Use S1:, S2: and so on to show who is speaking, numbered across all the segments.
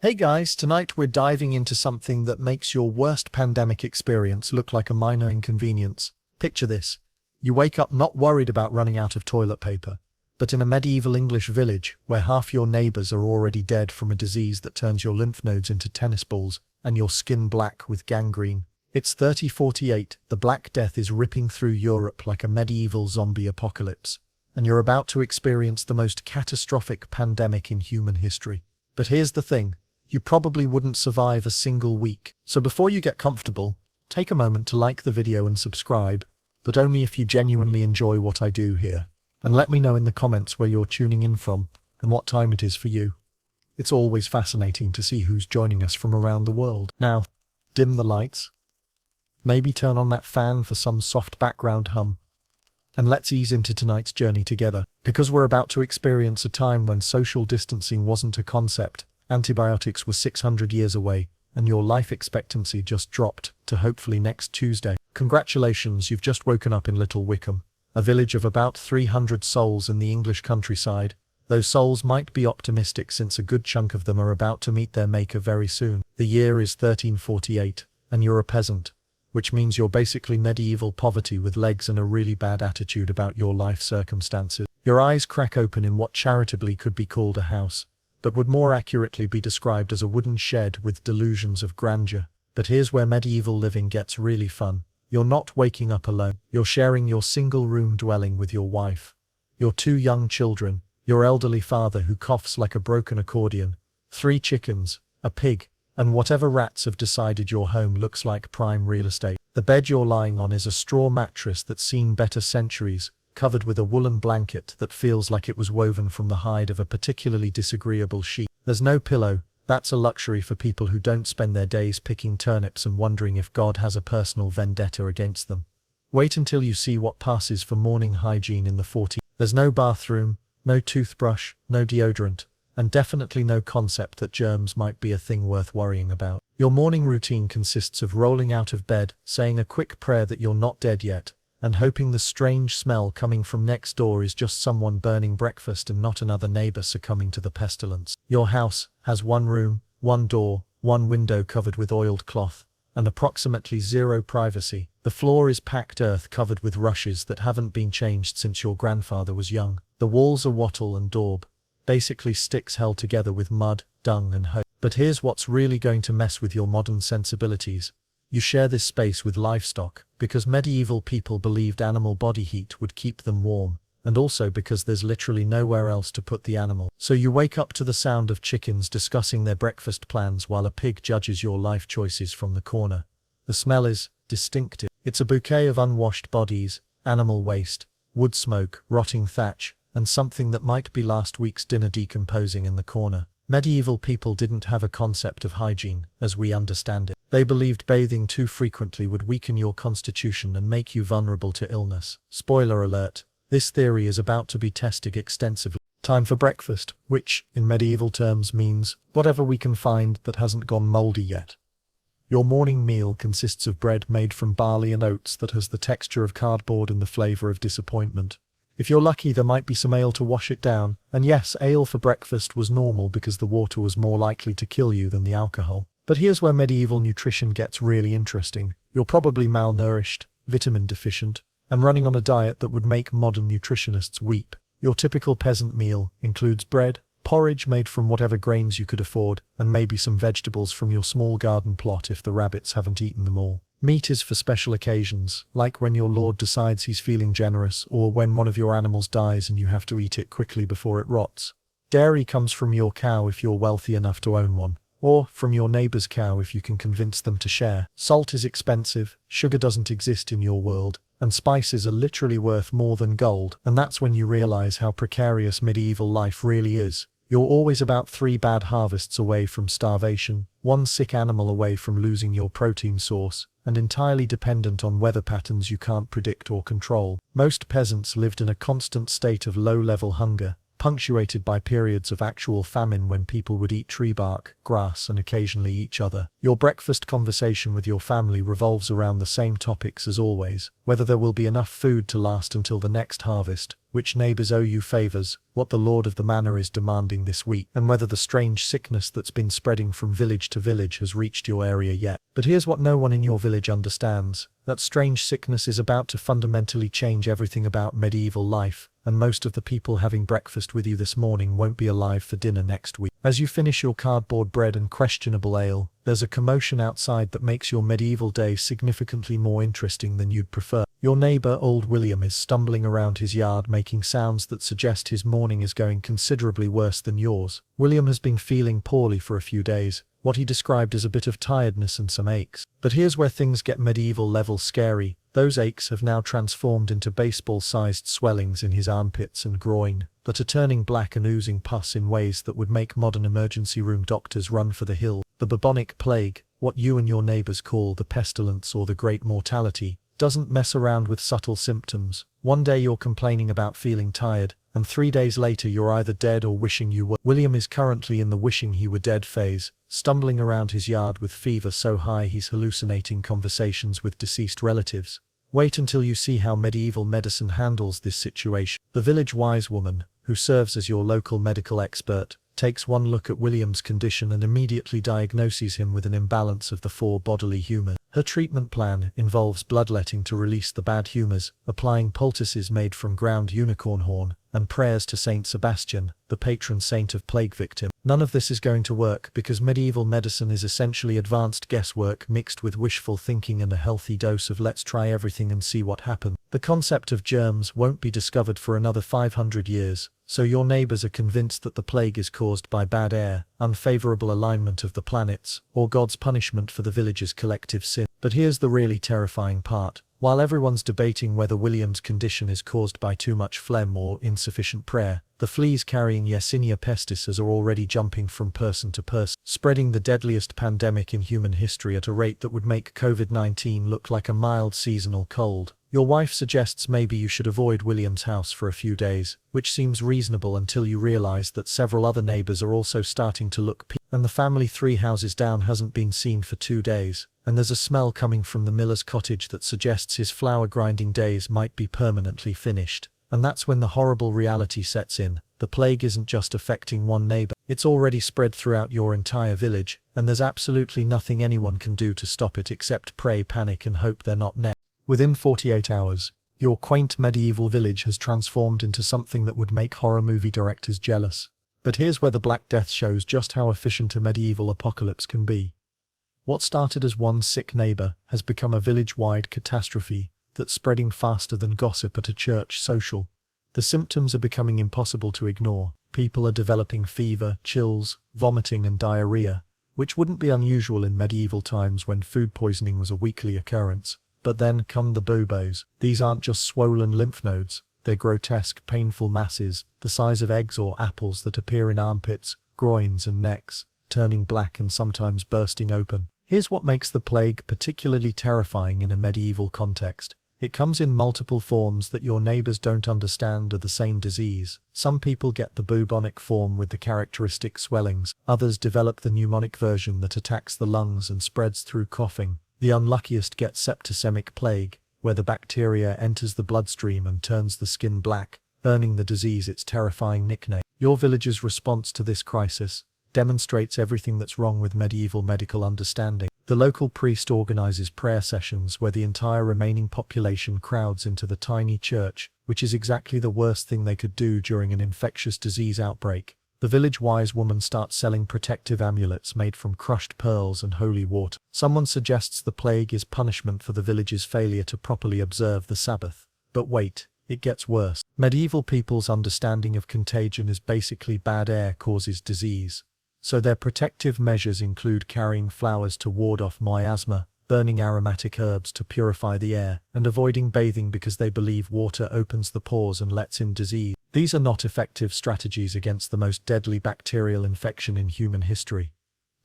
S1: Hey guys, tonight we're diving into something that makes your worst pandemic experience look like a minor inconvenience. Picture this. You wake up not worried about running out of toilet paper, but in a medieval English village where half your neighbors are already dead from a disease that turns your lymph nodes into tennis balls and your skin black with gangrene. It's 3048, the Black Death is ripping through Europe like a medieval zombie apocalypse, and you're about to experience the most catastrophic pandemic in human history. But here's the thing. You probably wouldn't survive a single week. So before you get comfortable, take a moment to like the video and subscribe, but only if you genuinely enjoy what I do here. And let me know in the comments where you're tuning in from and what time it is for you. It's always fascinating to see who's joining us from around the world. Now, dim the lights. Maybe turn on that fan for some soft background hum. And let's ease into tonight's journey together, because we're about to experience a time when social distancing wasn't a concept. Antibiotics were 600 years away, and your life expectancy just dropped to hopefully next Tuesday. Congratulations, you've just woken up in Little Wickham, a village of about 300 souls in the English countryside. Those souls might be optimistic since a good chunk of them are about to meet their maker very soon. The year is 1348, and you're a peasant, which means you're basically medieval poverty with legs and a really bad attitude about your life circumstances. Your eyes crack open in what charitably could be called a house, but would more accurately be described as a wooden shed with delusions of grandeur. But here's where medieval living gets really fun. You're not waking up alone. You're sharing your single-room dwelling with your wife, your two young children, your elderly father who coughs like a broken accordion, 3 chickens, a pig, and whatever rats have decided your home looks like prime real estate. The bed you're lying on is a straw mattress that's seen better centuries, covered with a woolen blanket that feels like it was woven from the hide of a particularly disagreeable sheep. There's no pillow. That's a luxury for people who don't spend their days picking turnips and wondering if God has a personal vendetta against them. Wait until you see what passes for morning hygiene in the 40s. There's no bathroom, no toothbrush, no deodorant, and definitely no concept that germs might be a thing worth worrying about. Your morning routine consists of rolling out of bed, saying a quick prayer that you're not dead yet, and hoping the strange smell coming from next door is just someone burning breakfast and not another neighbor succumbing to the pestilence. Your house has 1 room, 1 door, 1 window covered with oiled cloth, and approximately 0 privacy. The floor is packed earth covered with rushes that haven't been changed since your grandfather was young. The walls are wattle and daub, basically sticks held together with mud, dung and hoe. But here's what's really going to mess with your modern sensibilities. You share this space with livestock, because medieval people believed animal body heat would keep them warm, and also because there's literally nowhere else to put the animal. So you wake up to the sound of chickens discussing their breakfast plans while a pig judges your life choices from the corner. The smell is distinctive. It's a bouquet of unwashed bodies, animal waste, wood smoke, rotting thatch, and something that might be last week's dinner decomposing in the corner. Medieval people didn't have a concept of hygiene, as we understand it. They believed bathing too frequently would weaken your constitution and make you vulnerable to illness. Spoiler alert, this theory is about to be tested extensively. Time for breakfast, which, in medieval terms, means whatever we can find that hasn't gone moldy yet. Your morning meal consists of bread made from barley and oats that has the texture of cardboard and the flavor of disappointment. If you're lucky, there might be some ale to wash it down, and yes, ale for breakfast was normal because the water was more likely to kill you than the alcohol. But here's where medieval nutrition gets really interesting. You're probably malnourished, vitamin deficient, and running on a diet that would make modern nutritionists weep. Your typical peasant meal includes bread, porridge made from whatever grains you could afford, and maybe some vegetables from your small garden plot if the rabbits haven't eaten them all. Meat is for special occasions, like when your lord decides he's feeling generous, or when one of your animals dies and you have to eat it quickly before it rots. Dairy comes from your cow if you're wealthy enough to own one, or from your neighbor's cow if you can convince them to share. Salt is expensive, sugar doesn't exist in your world, and spices are literally worth more than gold. And that's when you realize how precarious medieval life really is. You're always about 3 bad harvests away from starvation, 1 sick animal away from losing your protein source, and entirely dependent on weather patterns you can't predict or control. Most peasants lived in a constant state of low-level hunger, punctuated by periods of actual famine when people would eat tree bark, grass, and occasionally each other. Your breakfast conversation with your family revolves around the same topics as always: whether there will be enough food to last until the next harvest, which neighbors owe you favors, what the lord of the manor is demanding this week, and whether the strange sickness that's been spreading from village to village has reached your area yet. But here's what no one in your village understands. That strange sickness is about to fundamentally change everything about medieval life, and most of the people having breakfast with you this morning won't be alive for dinner next week. As you finish your cardboard bread and questionable ale, there's a commotion outside that makes your medieval day significantly more interesting than you'd prefer. Your neighbor, old William, is stumbling around his yard making sounds that suggest his morning is going considerably worse than yours. William has been feeling poorly for a few days, what he described as a bit of tiredness and some aches. But here's where things get medieval level scary. Those aches have now transformed into baseball-sized swellings in his armpits and groin that are turning black and oozing pus in ways that would make modern emergency room doctors run for the hills. The bubonic plague, what you and your neighbors call the pestilence or the great mortality, doesn't mess around with subtle symptoms. One day you're complaining about feeling tired, and 3 days later you're either dead or wishing you were. William is currently in the wishing he were dead phase, stumbling around his yard with fever so high he's hallucinating conversations with deceased relatives. Wait until you see how medieval medicine handles this situation. The village wise woman, who serves as your local medical expert, takes one look at William's condition and immediately diagnoses him with an imbalance of the 4 bodily humors. Her treatment plan involves bloodletting to release the bad humors, applying poultices made from ground unicorn horn, and prayers to Saint Sebastian, the patron saint of plague victims. None of this is going to work because medieval medicine is essentially advanced guesswork mixed with wishful thinking and a healthy dose of let's try everything and see what happens. The concept of germs won't be discovered for another 500 years, so your neighbors are convinced that the plague is caused by bad air, unfavorable alignment of the planets, or God's punishment for the village's collective sin. But here's the really terrifying part. While everyone's debating whether William's condition is caused by too much phlegm or insufficient prayer, the fleas carrying Yersinia pestis are already jumping from person to person, spreading the deadliest pandemic in human history at a rate that would make COVID-19 look like a mild seasonal cold. Your wife suggests maybe you should avoid William's house for a few days, which seems reasonable until you realize that several other neighbors are also starting to look peeved, and the family 3 houses down hasn't been seen for 2 days, and there's a smell coming from the miller's cottage that suggests his flour grinding days might be permanently finished. And that's when the horrible reality sets in. The plague isn't just affecting one neighbor, it's already spread throughout your entire village, and there's absolutely nothing anyone can do to stop it except pray, panic, and hope they're not next. Within 48 hours, your quaint medieval village has transformed into something that would make horror movie directors jealous. But here's where the Black Death shows just how efficient a medieval apocalypse can be. What started as one sick neighbor has become a village-wide catastrophe that's spreading faster than gossip at a church social. The symptoms are becoming impossible to ignore. People are developing fever, chills, vomiting, and diarrhea, which wouldn't be unusual in medieval times when food poisoning was a weekly occurrence. But then come the buboes. These aren't just swollen lymph nodes, they're grotesque, painful masses, the size of eggs or apples that appear in armpits, groins and necks, turning black and sometimes bursting open. Here's what makes the plague particularly terrifying in a medieval context. It comes in multiple forms that your neighbors don't understand are the same disease. Some people get the bubonic form with the characteristic swellings, others develop the pneumonic version that attacks the lungs and spreads through coughing. The unluckiest get septicemic plague, where the bacteria enters the bloodstream and turns the skin black, earning the disease its terrifying nickname. Your village's response to this crisis demonstrates everything that's wrong with medieval medical understanding. The local priest organizes prayer sessions where the entire remaining population crowds into the tiny church, which is exactly the worst thing they could do during an infectious disease outbreak. The village wise woman starts selling protective amulets made from crushed pearls and holy water. Someone suggests the plague is punishment for the village's failure to properly observe the Sabbath. But wait, it gets worse. Medieval people's understanding of contagion is basically bad air causes disease. So their protective measures include carrying flowers to ward off miasma, burning aromatic herbs to purify the air, and avoiding bathing because they believe water opens the pores and lets in disease. These are not effective strategies against the most deadly bacterial infection in human history.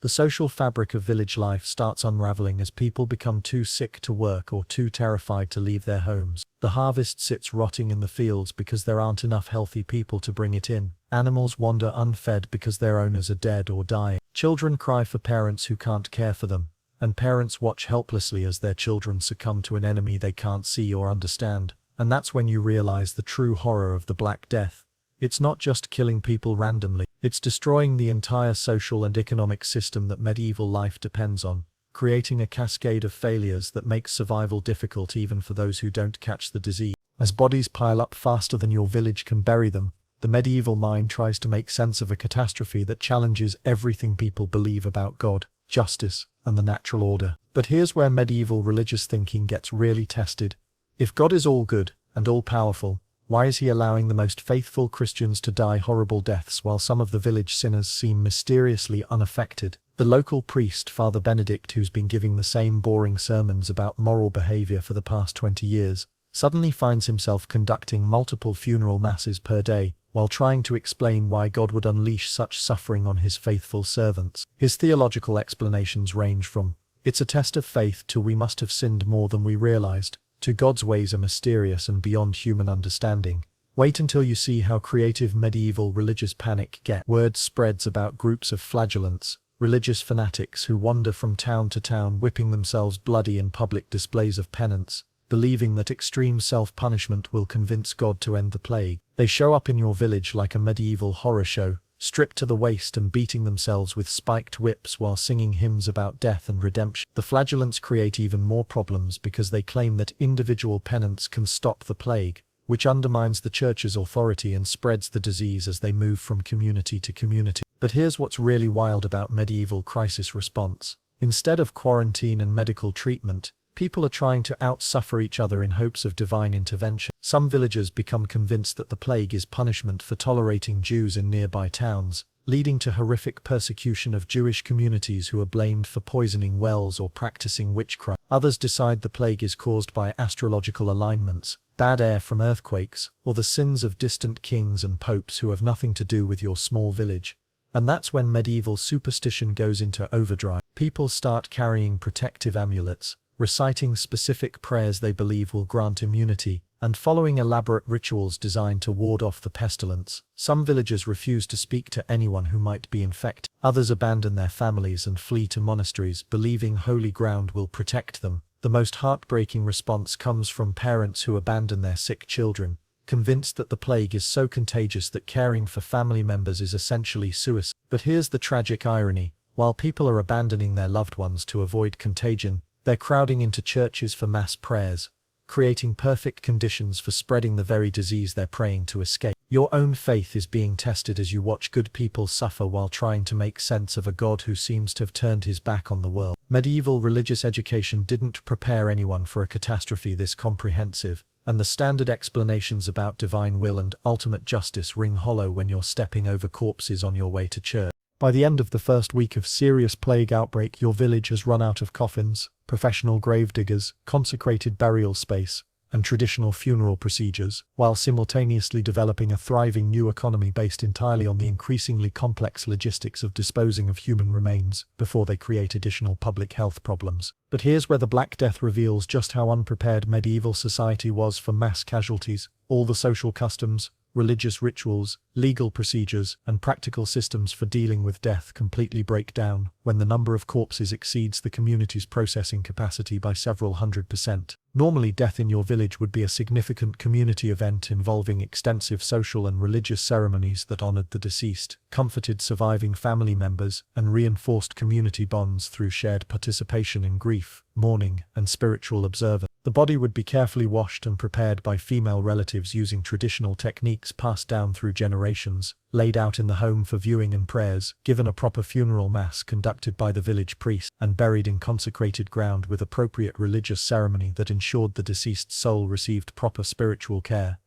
S1: The social fabric of village life starts unraveling as people become too sick to work or too terrified to leave their homes. The harvest sits rotting in the fields because there aren't enough healthy people to bring it in. Animals wander unfed because their owners are dead or dying. Children cry for parents who can't care for them, and parents watch helplessly as their children succumb to an enemy they can't see or understand. And that's when you realize the true horror of the Black Death. It's not just killing people randomly, it's destroying the entire social and economic system that medieval life depends on, creating a cascade of failures that makes survival difficult even for those who don't catch the disease. As bodies pile up faster than your village can bury them, the medieval mind tries to make sense of a catastrophe that challenges everything people believe about God, justice, and the natural order. But here's where medieval religious thinking gets really tested. If God is all good and all-powerful, why is he allowing the most faithful Christians to die horrible deaths while some of the village sinners seem mysteriously unaffected? The local priest, Father Benedict, who's been giving the same boring sermons about moral behavior for the past 20 years, suddenly finds himself conducting multiple funeral masses per day, while trying to explain why God would unleash such suffering on his faithful servants. His theological explanations range from, "It's a test of faith," to "We must have sinned more than we realized," to "God's ways are mysterious and beyond human understanding." Wait until you see how creative medieval religious panic gets. Word spreads about groups of flagellants, religious fanatics who wander from town to town whipping themselves bloody in public displays of penance, believing that extreme self-punishment will convince God to end the plague. They show up in your village like a medieval horror show, stripped to the waist and beating themselves with spiked whips while singing hymns about death and redemption. The flagellants create even more problems because they claim that individual penance can stop the plague, which undermines the church's authority and spreads the disease as they move from community to community. But here's what's really wild about medieval crisis response. Instead of quarantine and medical treatment, people are trying to outsuffer each other in hopes of divine intervention. Some villagers become convinced that the plague is punishment for tolerating Jews in nearby towns, leading to horrific persecution of Jewish communities who are blamed for poisoning wells or practicing witchcraft. Others decide the plague is caused by astrological alignments, bad air from earthquakes, or the sins of distant kings and popes who have nothing to do with your small village. And that's when medieval superstition goes into overdrive. People start carrying protective amulets, reciting specific prayers they believe will grant immunity, and following elaborate rituals designed to ward off the pestilence. Some villagers refuse to speak to anyone who might be infected. Others abandon their families and flee to monasteries, believing holy ground will protect them. The most heartbreaking response comes from parents who abandon their sick children, convinced that the plague is so contagious that caring for family members is essentially suicide. But here's the tragic irony. While people are abandoning their loved ones to avoid contagion, they're crowding into churches for mass prayers, creating perfect conditions for spreading the very disease they're praying to escape. Your own faith is being tested as you watch good people suffer while trying to make sense of a God who seems to have turned his back on the world. Medieval religious education didn't prepare anyone for a catastrophe this comprehensive, and the standard explanations about divine will and ultimate justice ring hollow when you're stepping over corpses on your way to church. By the end of the first week of serious plague outbreak, your village has run out of coffins, professional gravediggers, consecrated burial space, and traditional funeral procedures, while simultaneously developing a thriving new economy based entirely on the increasingly complex logistics of disposing of human remains before they create additional public health problems. But here's where the Black Death reveals just how unprepared medieval society was for mass casualties. All the social customs, religious rituals, legal procedures, and practical systems for dealing with death completely break down when the number of corpses exceeds the community's processing capacity by several 100%. Normally, death in your village would be a significant community event involving extensive social and religious ceremonies that honored the deceased, comforted surviving family members, and reinforced community bonds through shared participation in grief, mourning, and spiritual observance. The body would be carefully washed and prepared by female relatives using traditional techniques passed down through generations, laid out in the home for viewing and prayers, given a proper funeral mass conducted by the village priest, and buried in consecrated ground with appropriate religious ceremony that ensured the deceased's soul received proper spiritual care.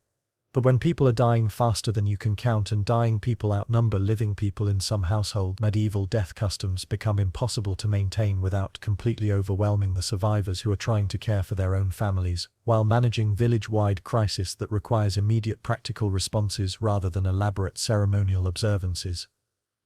S1: But when people are dying faster than you can count and dying people outnumber living people in some households, medieval death customs become impossible to maintain without completely overwhelming the survivors who are trying to care for their own families, while managing village-wide crisis that requires immediate practical responses rather than elaborate ceremonial observances.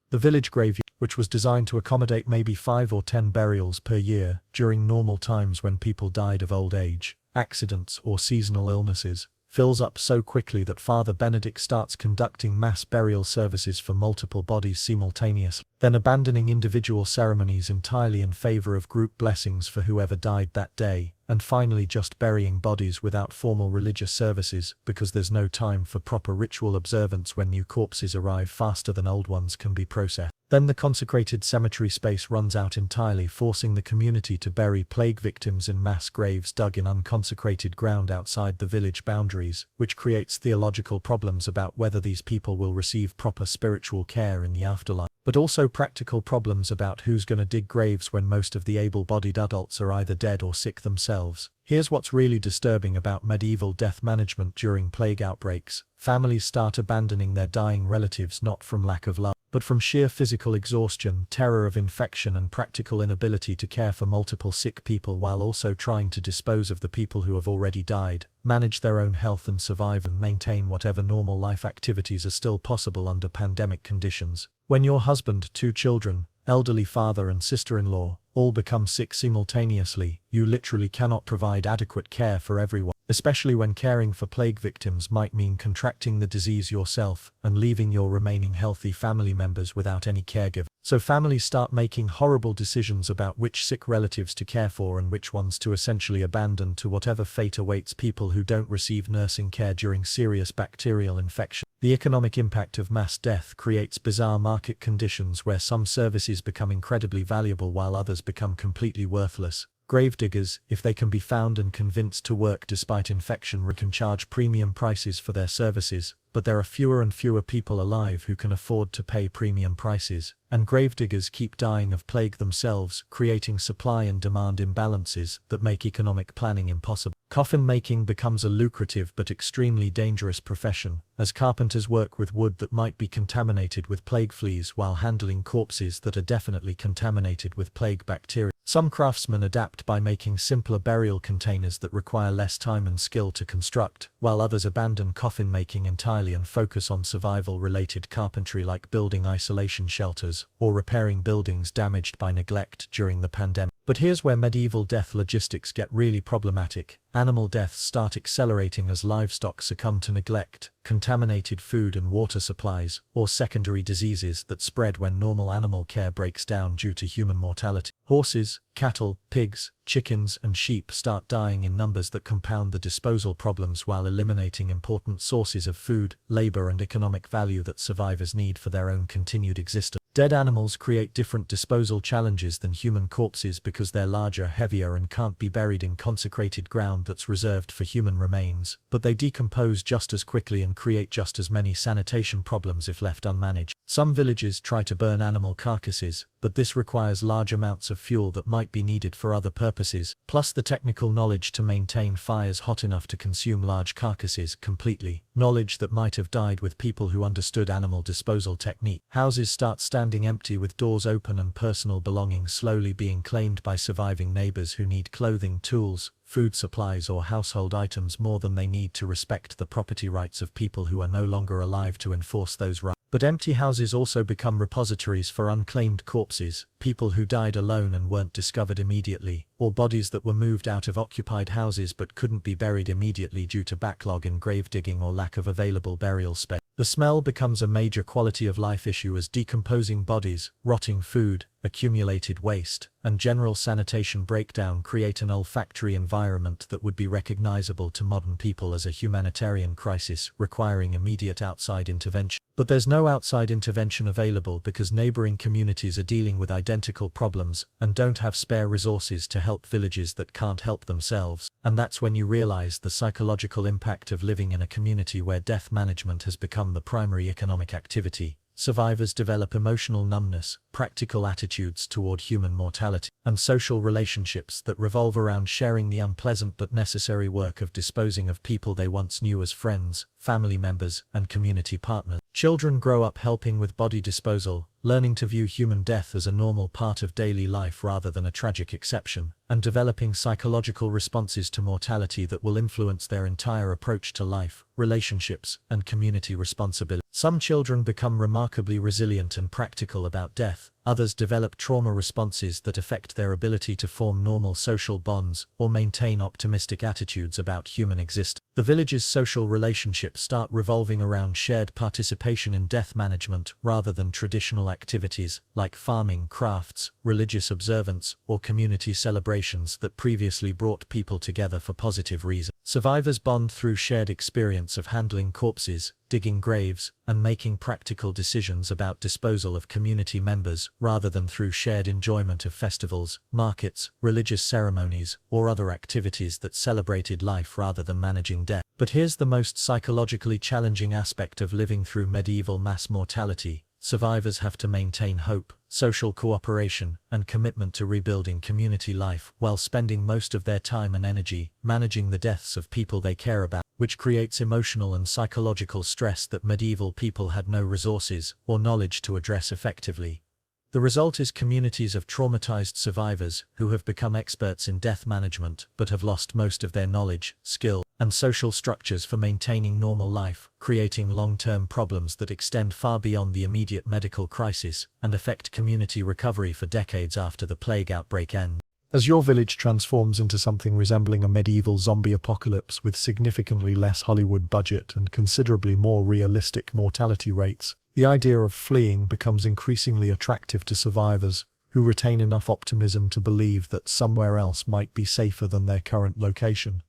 S1: The village graveyard, which was designed to accommodate maybe 5 or 10 burials per year during normal times when people died of old age, accidents, or seasonal illnesses, fills up so quickly that Father Benedict starts conducting mass burial services for multiple bodies simultaneously, then abandoning individual ceremonies entirely in favor of group blessings for whoever died that day, and finally just burying bodies without formal religious services because there's no time for proper ritual observance when new corpses arrive faster than old ones can be processed. Then the consecrated cemetery space runs out entirely, forcing the community to bury plague victims in mass graves dug in unconsecrated ground outside the village boundaries, which creates theological problems about whether these people will receive proper spiritual care in the afterlife, but also practical problems about who's going to dig graves when most of the able-bodied adults are either dead or sick themselves. Here's what's really disturbing about medieval death management during plague outbreaks. Families start abandoning their dying relatives not from lack of love, but from sheer physical exhaustion, terror of infection, and practical inability to care for multiple sick people while also trying to dispose of the people who have already died, manage their own health and survive and maintain whatever normal life activities are still possible under pandemic conditions. When your husband, 2 children, elderly father and sister-in-law all become sick simultaneously, you literally cannot provide adequate care for everyone, especially when caring for plague victims might mean contracting the disease yourself and leaving your remaining healthy family members without any caregiver. So families start making horrible decisions about which sick relatives to care for and which ones to essentially abandon to whatever fate awaits people who don't receive nursing care during serious bacterial infection. The economic impact of mass death creates bizarre market conditions where some services become incredibly valuable while others become completely worthless. Gravediggers, if they can be found and convinced to work despite infection, can charge premium prices for their services, but there are fewer and fewer people alive who can afford to pay premium prices, and gravediggers keep dying of plague themselves, creating supply and demand imbalances that make economic planning impossible. Coffin making becomes a lucrative but extremely dangerous profession, as carpenters work with wood that might be contaminated with plague fleas while handling corpses that are definitely contaminated with plague bacteria. Some craftsmen adapt by making simpler burial containers that require less time and skill to construct, while others abandon coffin making entirely and focus on survival-related carpentry like building isolation shelters or repairing buildings damaged by neglect during the pandemic. But here's where medieval death logistics get really problematic. Animal deaths start accelerating as livestock succumb to neglect, contaminated food and water supplies, or secondary diseases that spread when normal animal care breaks down due to human mortality. Horses, cattle, pigs, chickens, and sheep start dying in numbers that compound the disposal problems while eliminating important sources of food, labor, and economic value that survivors need for their own continued existence. Dead animals create different disposal challenges than human corpses because they're larger, heavier, and can't be buried in consecrated ground that's reserved for human remains, but they decompose just as quickly and create just as many sanitation problems if left unmanaged. Some villages try to burn animal carcasses, but this requires large amounts of fuel that might be needed for other purposes, plus the technical knowledge to maintain fires hot enough to consume large carcasses completely, knowledge that might have died with people who understood animal disposal technique. Houses start standing empty with doors open and personal belongings slowly being claimed by surviving neighbors who need clothing, tools, food supplies, or household items more than they need to respect the property rights of people who are no longer alive to enforce those rights. But empty houses also become repositories for unclaimed corpses, people who died alone and weren't discovered immediately, or bodies that were moved out of occupied houses but couldn't be buried immediately due to backlog in grave digging or lack of available burial space. The smell becomes a major quality of life issue as decomposing bodies, rotting food, accumulated waste, and general sanitation breakdown create an olfactory environment that would be recognizable to modern people as a humanitarian crisis requiring immediate outside intervention. But there's no outside intervention available because neighboring communities are dealing with identical problems and don't have spare resources to help villages that can't help themselves. And that's when you realize the psychological impact of living in a community where death management has become the primary economic activity. Survivors develop emotional numbness, practical attitudes toward human mortality, and social relationships that revolve around sharing the unpleasant but necessary work of disposing of people they once knew as friends, family members, and community partners. Children grow up helping with body disposal, learning to view human death as a normal part of daily life rather than a tragic exception, and developing psychological responses to mortality that will influence their entire approach to life, relationships, and community responsibility. Some children become remarkably resilient and practical about death, Others develop trauma responses that affect their ability to form normal social bonds or maintain optimistic attitudes about human existence. The village's social relationships start revolving around shared participation in death management rather than traditional activities like farming, crafts, religious observance, or community celebrations that previously brought people together for positive reasons. Survivors bond through shared experience of handling corpses, digging graves, and making practical decisions about disposal of community members rather than through shared enjoyment of festivals, markets, religious ceremonies, or other activities that celebrated life rather than managing death. But here's the most psychologically challenging aspect of living through medieval mass mortality. Survivors have to maintain hope, social cooperation, and commitment to rebuilding community life while spending most of their time and energy managing the deaths of people they care about, which creates emotional and psychological stress that medieval people had no resources or knowledge to address effectively. The result is communities of traumatized survivors who have become experts in death management but have lost most of their knowledge, skill, and social structures for maintaining normal life, creating long-term problems that extend far beyond the immediate medical crisis and affect community recovery for decades after the plague outbreak ends. As your village transforms into something resembling a medieval zombie apocalypse with significantly less Hollywood budget and considerably more realistic mortality rates, the idea of fleeing becomes increasingly attractive to survivors who retain enough optimism to believe that somewhere else might be safer than their current location.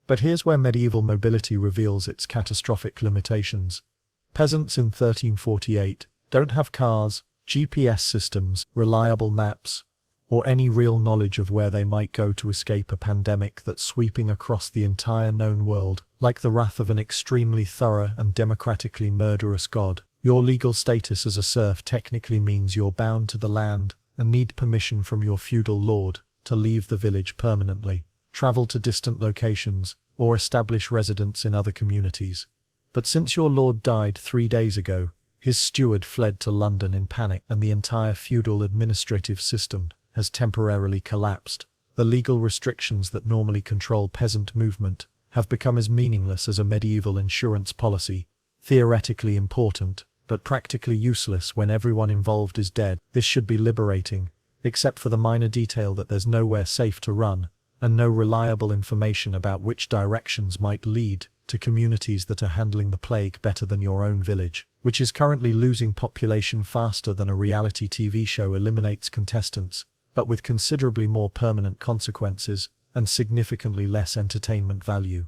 S1: But here's where medieval mobility reveals its catastrophic limitations. Peasants in 1348 don't have cars, GPS systems, reliable maps, or any real knowledge of where they might go to escape a pandemic that's sweeping across the entire known world. Like the wrath of an extremely thorough and democratically murderous god, your legal status as a serf technically means you're bound to the land and need permission from your feudal lord to leave the village permanently, travel to distant locations, or establish residence in other communities. But since your lord died 3 days ago, his steward fled to London in panic and the entire feudal administrative system has temporarily collapsed. The legal restrictions that normally control peasant movement have become as meaningless as a medieval insurance policy, theoretically important, but practically useless when everyone involved is dead. This should be liberating, except for the minor detail that there's nowhere safe to run, and no reliable information about which directions might lead to communities that are handling the plague better than your own village, which is currently losing population faster than a reality TV show eliminates contestants, but with considerably more permanent consequences and significantly less entertainment value.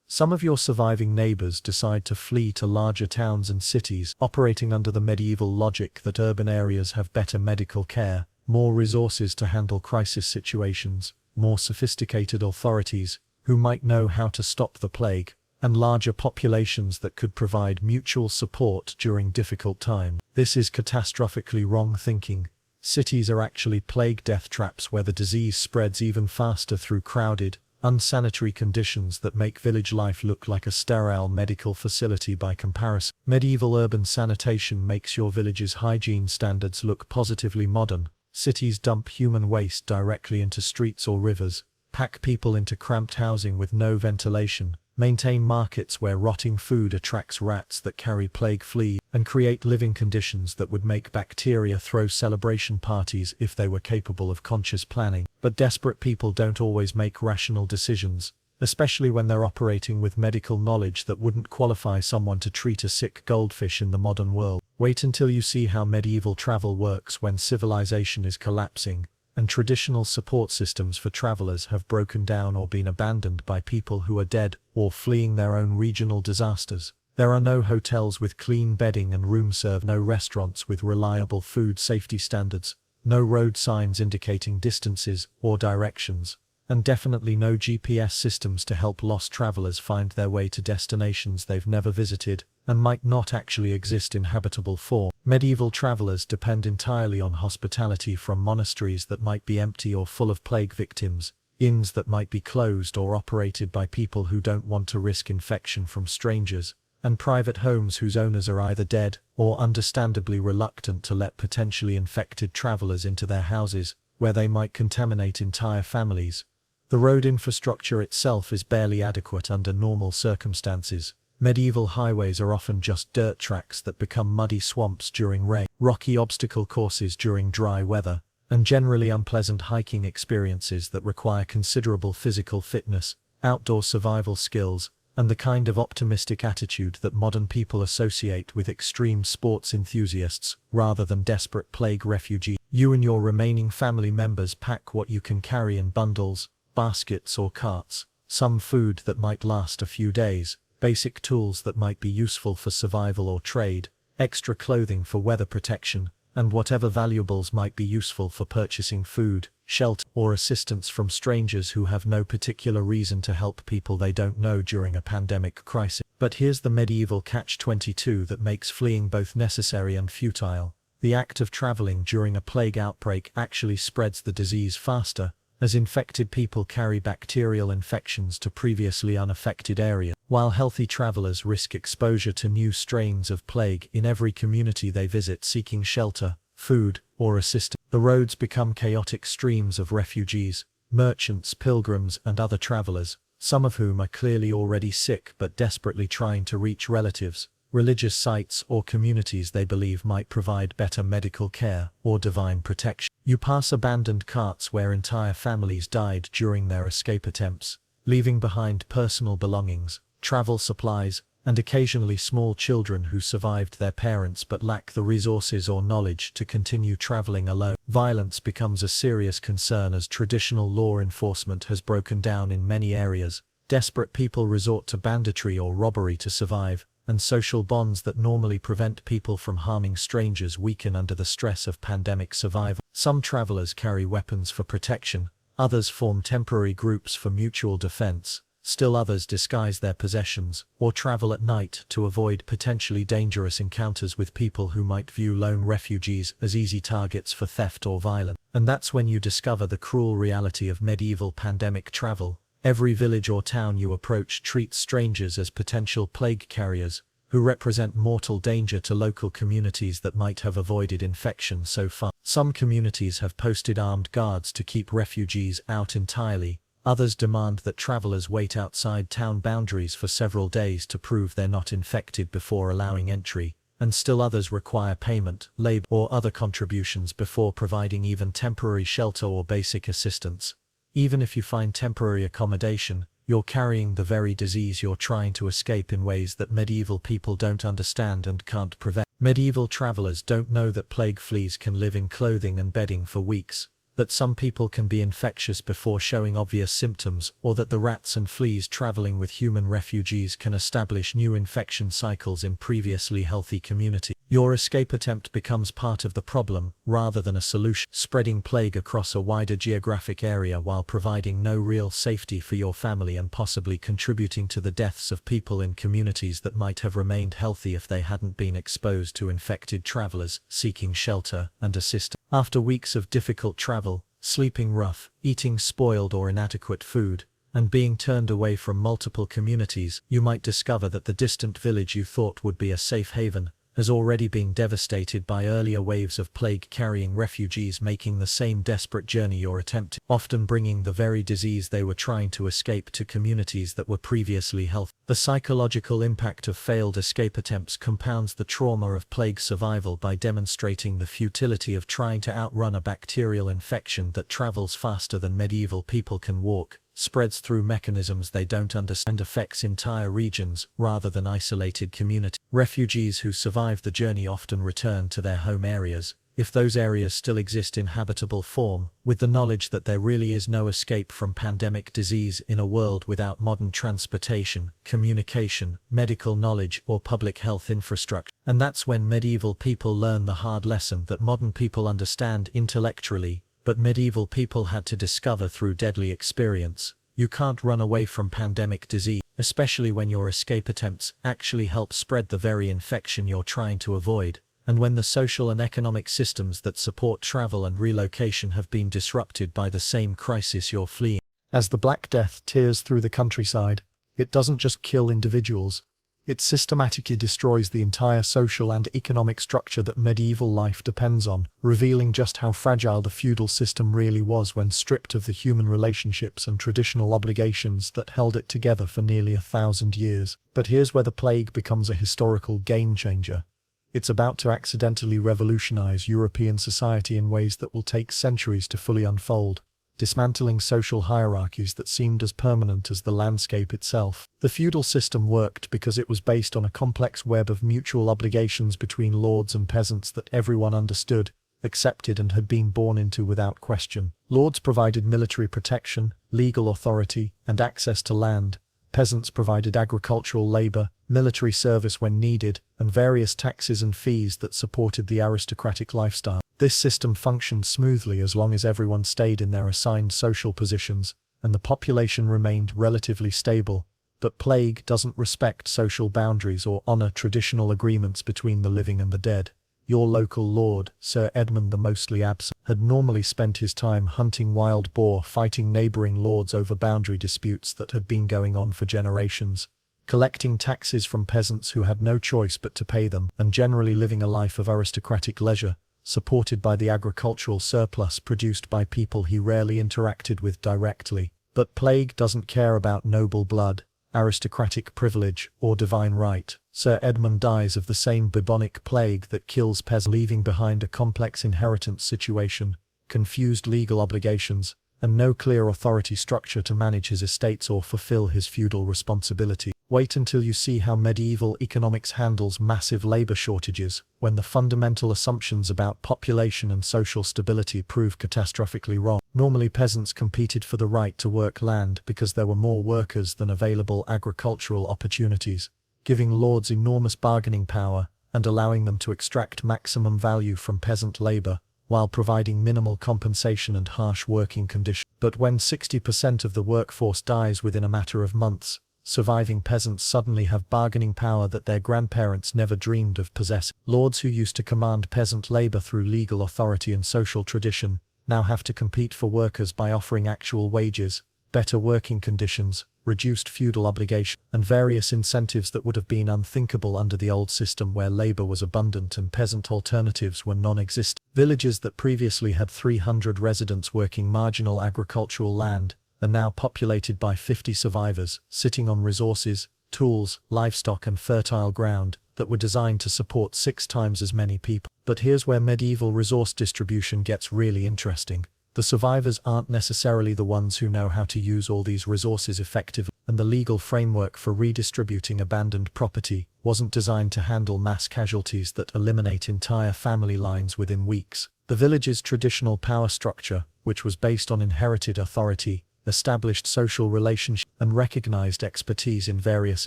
S1: Some of your surviving neighbors decide to flee to larger towns and cities, operating under the medieval logic that urban areas have better medical care, more resources to handle crisis situations, more sophisticated authorities who might know how to stop the plague, and larger populations that could provide mutual support during difficult times. This is catastrophically wrong thinking. Cities are actually plague death traps where the disease spreads even faster through crowded, unsanitary conditions that make village life look like a sterile medical facility by comparison. Medieval urban sanitation makes your village's hygiene standards look positively modern. Cities dump human waste directly into streets or rivers, pack people into cramped housing with no ventilation, maintain markets where rotting food attracts rats that carry plague fleas, and create living conditions that would make bacteria throw celebration parties if they were capable of conscious planning. But desperate people don't always make rational decisions, especially when they're operating with medical knowledge that wouldn't qualify someone to treat a sick goldfish in the modern world. Wait until you see how medieval travel works when civilization is collapsing, and traditional support systems for travelers have broken down or been abandoned by people who are dead or fleeing their own regional disasters. There are no hotels with clean bedding and room service, no restaurants with reliable food safety standards, no road signs indicating distances or directions, and definitely no GPS systems to help lost travelers find their way to destinations they've never visited and might not actually exist in habitable form. Medieval travelers depend entirely on hospitality from monasteries that might be empty or full of plague victims, inns that might be closed or operated by people who don't want to risk infection from strangers, and private homes whose owners are either dead or understandably reluctant to let potentially infected travelers into their houses, where they might contaminate entire families. The road infrastructure itself is barely adequate under normal circumstances, Medieval highways are often just dirt tracks that become muddy swamps during rain, rocky obstacle courses during dry weather, and generally unpleasant hiking experiences that require considerable physical fitness, outdoor survival skills, and the kind of optimistic attitude that modern people associate with extreme sports enthusiasts rather than desperate plague refugees. You and your remaining family members pack what you can carry in bundles, baskets or carts, some food that might last a few days, basic tools that might be useful for survival or trade, extra clothing for weather protection, and whatever valuables might be useful for purchasing food, shelter, or assistance from strangers who have no particular reason to help people they don't know during a pandemic crisis. But here's the medieval catch-22 that makes fleeing both necessary and futile. The act of traveling during a plague outbreak actually spreads the disease faster, as infected people carry bacterial infections to previously unaffected areas, while healthy travelers risk exposure to new strains of plague in every community they visit seeking shelter, food, or assistance. The roads become chaotic streams of refugees, merchants, pilgrims, and other travelers, some of whom are clearly already sick but desperately trying to reach relatives, religious sites, or communities they believe might provide better medical care or divine protection. You pass abandoned carts where entire families died during their escape attempts, leaving behind personal belongings, travel supplies, and occasionally small children who survived their parents but lack the resources or knowledge to continue traveling alone. Violence becomes a serious concern as traditional law enforcement has broken down in many areas. Desperate people resort to banditry or robbery to survive, and social bonds that normally prevent people from harming strangers weaken under the stress of pandemic survival. Some travelers carry weapons for protection, others form temporary groups for mutual defense, still others disguise their possessions, or travel at night to avoid potentially dangerous encounters with people who might view lone refugees as easy targets for theft or violence. And that's when you discover the cruel reality of medieval pandemic travel. Every village or town you approach treats strangers as potential plague carriers, who represent mortal danger to local communities that might have avoided infection so far. Some communities have posted armed guards to keep refugees out entirely, others demand that travelers wait outside town boundaries for several days to prove they're not infected before allowing entry, and still others require payment, labor, or other contributions before providing even temporary shelter or basic assistance. Even if you find temporary accommodation, you're carrying the very disease you're trying to escape in ways that medieval people don't understand and can't prevent. Medieval travelers don't know that plague fleas can live in clothing and bedding for weeks, that some people can be infectious before showing obvious symptoms, or that the rats and fleas traveling with human refugees can establish new infection cycles in previously healthy communities. Your escape attempt becomes part of the problem, rather than a solution, spreading plague across a wider geographic area while providing no real safety for your family and possibly contributing to the deaths of people in communities that might have remained healthy if they hadn't been exposed to infected travelers seeking shelter and assistance. After weeks of difficult travel, sleeping rough, eating spoiled or inadequate food, and being turned away from multiple communities, you might discover that the distant village you thought would be a safe haven has already been devastated by earlier waves of plague-carrying refugees making the same desperate journey you're attempting, often bringing the very disease they were trying to escape to communities that were previously healthy. The psychological impact of failed escape attempts compounds the trauma of plague survival by demonstrating the futility of trying to outrun a bacterial infection that travels faster than medieval people can walk, spreads through mechanisms they don't understand, and affects entire regions rather than isolated communities. Refugees who survive the journey often return to their home areas, if those areas still exist in habitable form, with the knowledge that there really is no escape from pandemic disease in a world without modern transportation, communication, medical knowledge, or public health infrastructure. And that's when medieval people learn the hard lesson that modern people understand intellectually, but medieval people had to discover through deadly experience. You can't run away from pandemic disease, especially when your escape attempts actually help spread the very infection you're trying to avoid, and when the social and economic systems that support travel and relocation have been disrupted by the same crisis you're fleeing. As the Black Death tears through the countryside, it doesn't just kill individuals, It systematically destroys the entire social and economic structure that medieval life depends on, revealing just how fragile the feudal system really was when stripped of the human relationships and traditional obligations that held it together for nearly 1,000 years. But here's where the plague becomes a historical game-changer. It's about to accidentally revolutionize European society in ways that will take centuries to fully unfold, dismantling social hierarchies that seemed as permanent as the landscape itself. The feudal system worked because it was based on a complex web of mutual obligations between lords and peasants that everyone understood, accepted, and had been born into without question. Lords provided military protection, legal authority, and access to land. Peasants provided agricultural labor, military service when needed, and various taxes and fees that supported the aristocratic lifestyle. This system functioned smoothly as long as everyone stayed in their assigned social positions, and the population remained relatively stable. But plague doesn't respect social boundaries or honor traditional agreements between the living and the dead. Your local lord, Sir Edmund the Mostly Absent, had normally spent his time hunting wild boar, fighting neighboring lords over boundary disputes that had been going on for generations, collecting taxes from peasants who had no choice but to pay them, and generally living a life of aristocratic leisure, supported by the agricultural surplus produced by people he rarely interacted with directly. But plague doesn't care about noble blood, aristocratic privilege, or divine right. Sir Edmund dies of the same bubonic plague that kills peasants, leaving behind a complex inheritance situation, confused legal obligations, and no clear authority structure to manage his estates or fulfill his feudal responsibility. Wait until you see how medieval economics handles massive labor shortages, when the fundamental assumptions about population and social stability prove catastrophically wrong. Normally peasants competed for the right to work land because there were more workers than available agricultural opportunities, giving lords enormous bargaining power and allowing them to extract maximum value from peasant labor, while providing minimal compensation and harsh working conditions. But when 60% of the workforce dies within a matter of months, surviving peasants suddenly have bargaining power that their grandparents never dreamed of possessing. Lords who used to command peasant labor through legal authority and social tradition now have to compete for workers by offering actual wages, better working conditions, reduced feudal obligation, and various incentives that would have been unthinkable under the old system where labor was abundant and peasant alternatives were non-existent. Villages that previously had 300 residents working marginal agricultural land are now populated by 50 survivors, sitting on resources, tools, livestock, and fertile ground that were designed to support 6 times as many people. But here's where medieval resource distribution gets really interesting. The survivors aren't necessarily the ones who know how to use all these resources effectively, and the legal framework for redistributing abandoned property wasn't designed to handle mass casualties that eliminate entire family lines within weeks. The village's traditional power structure, which was based on inherited authority, established social relationships, and recognized expertise in various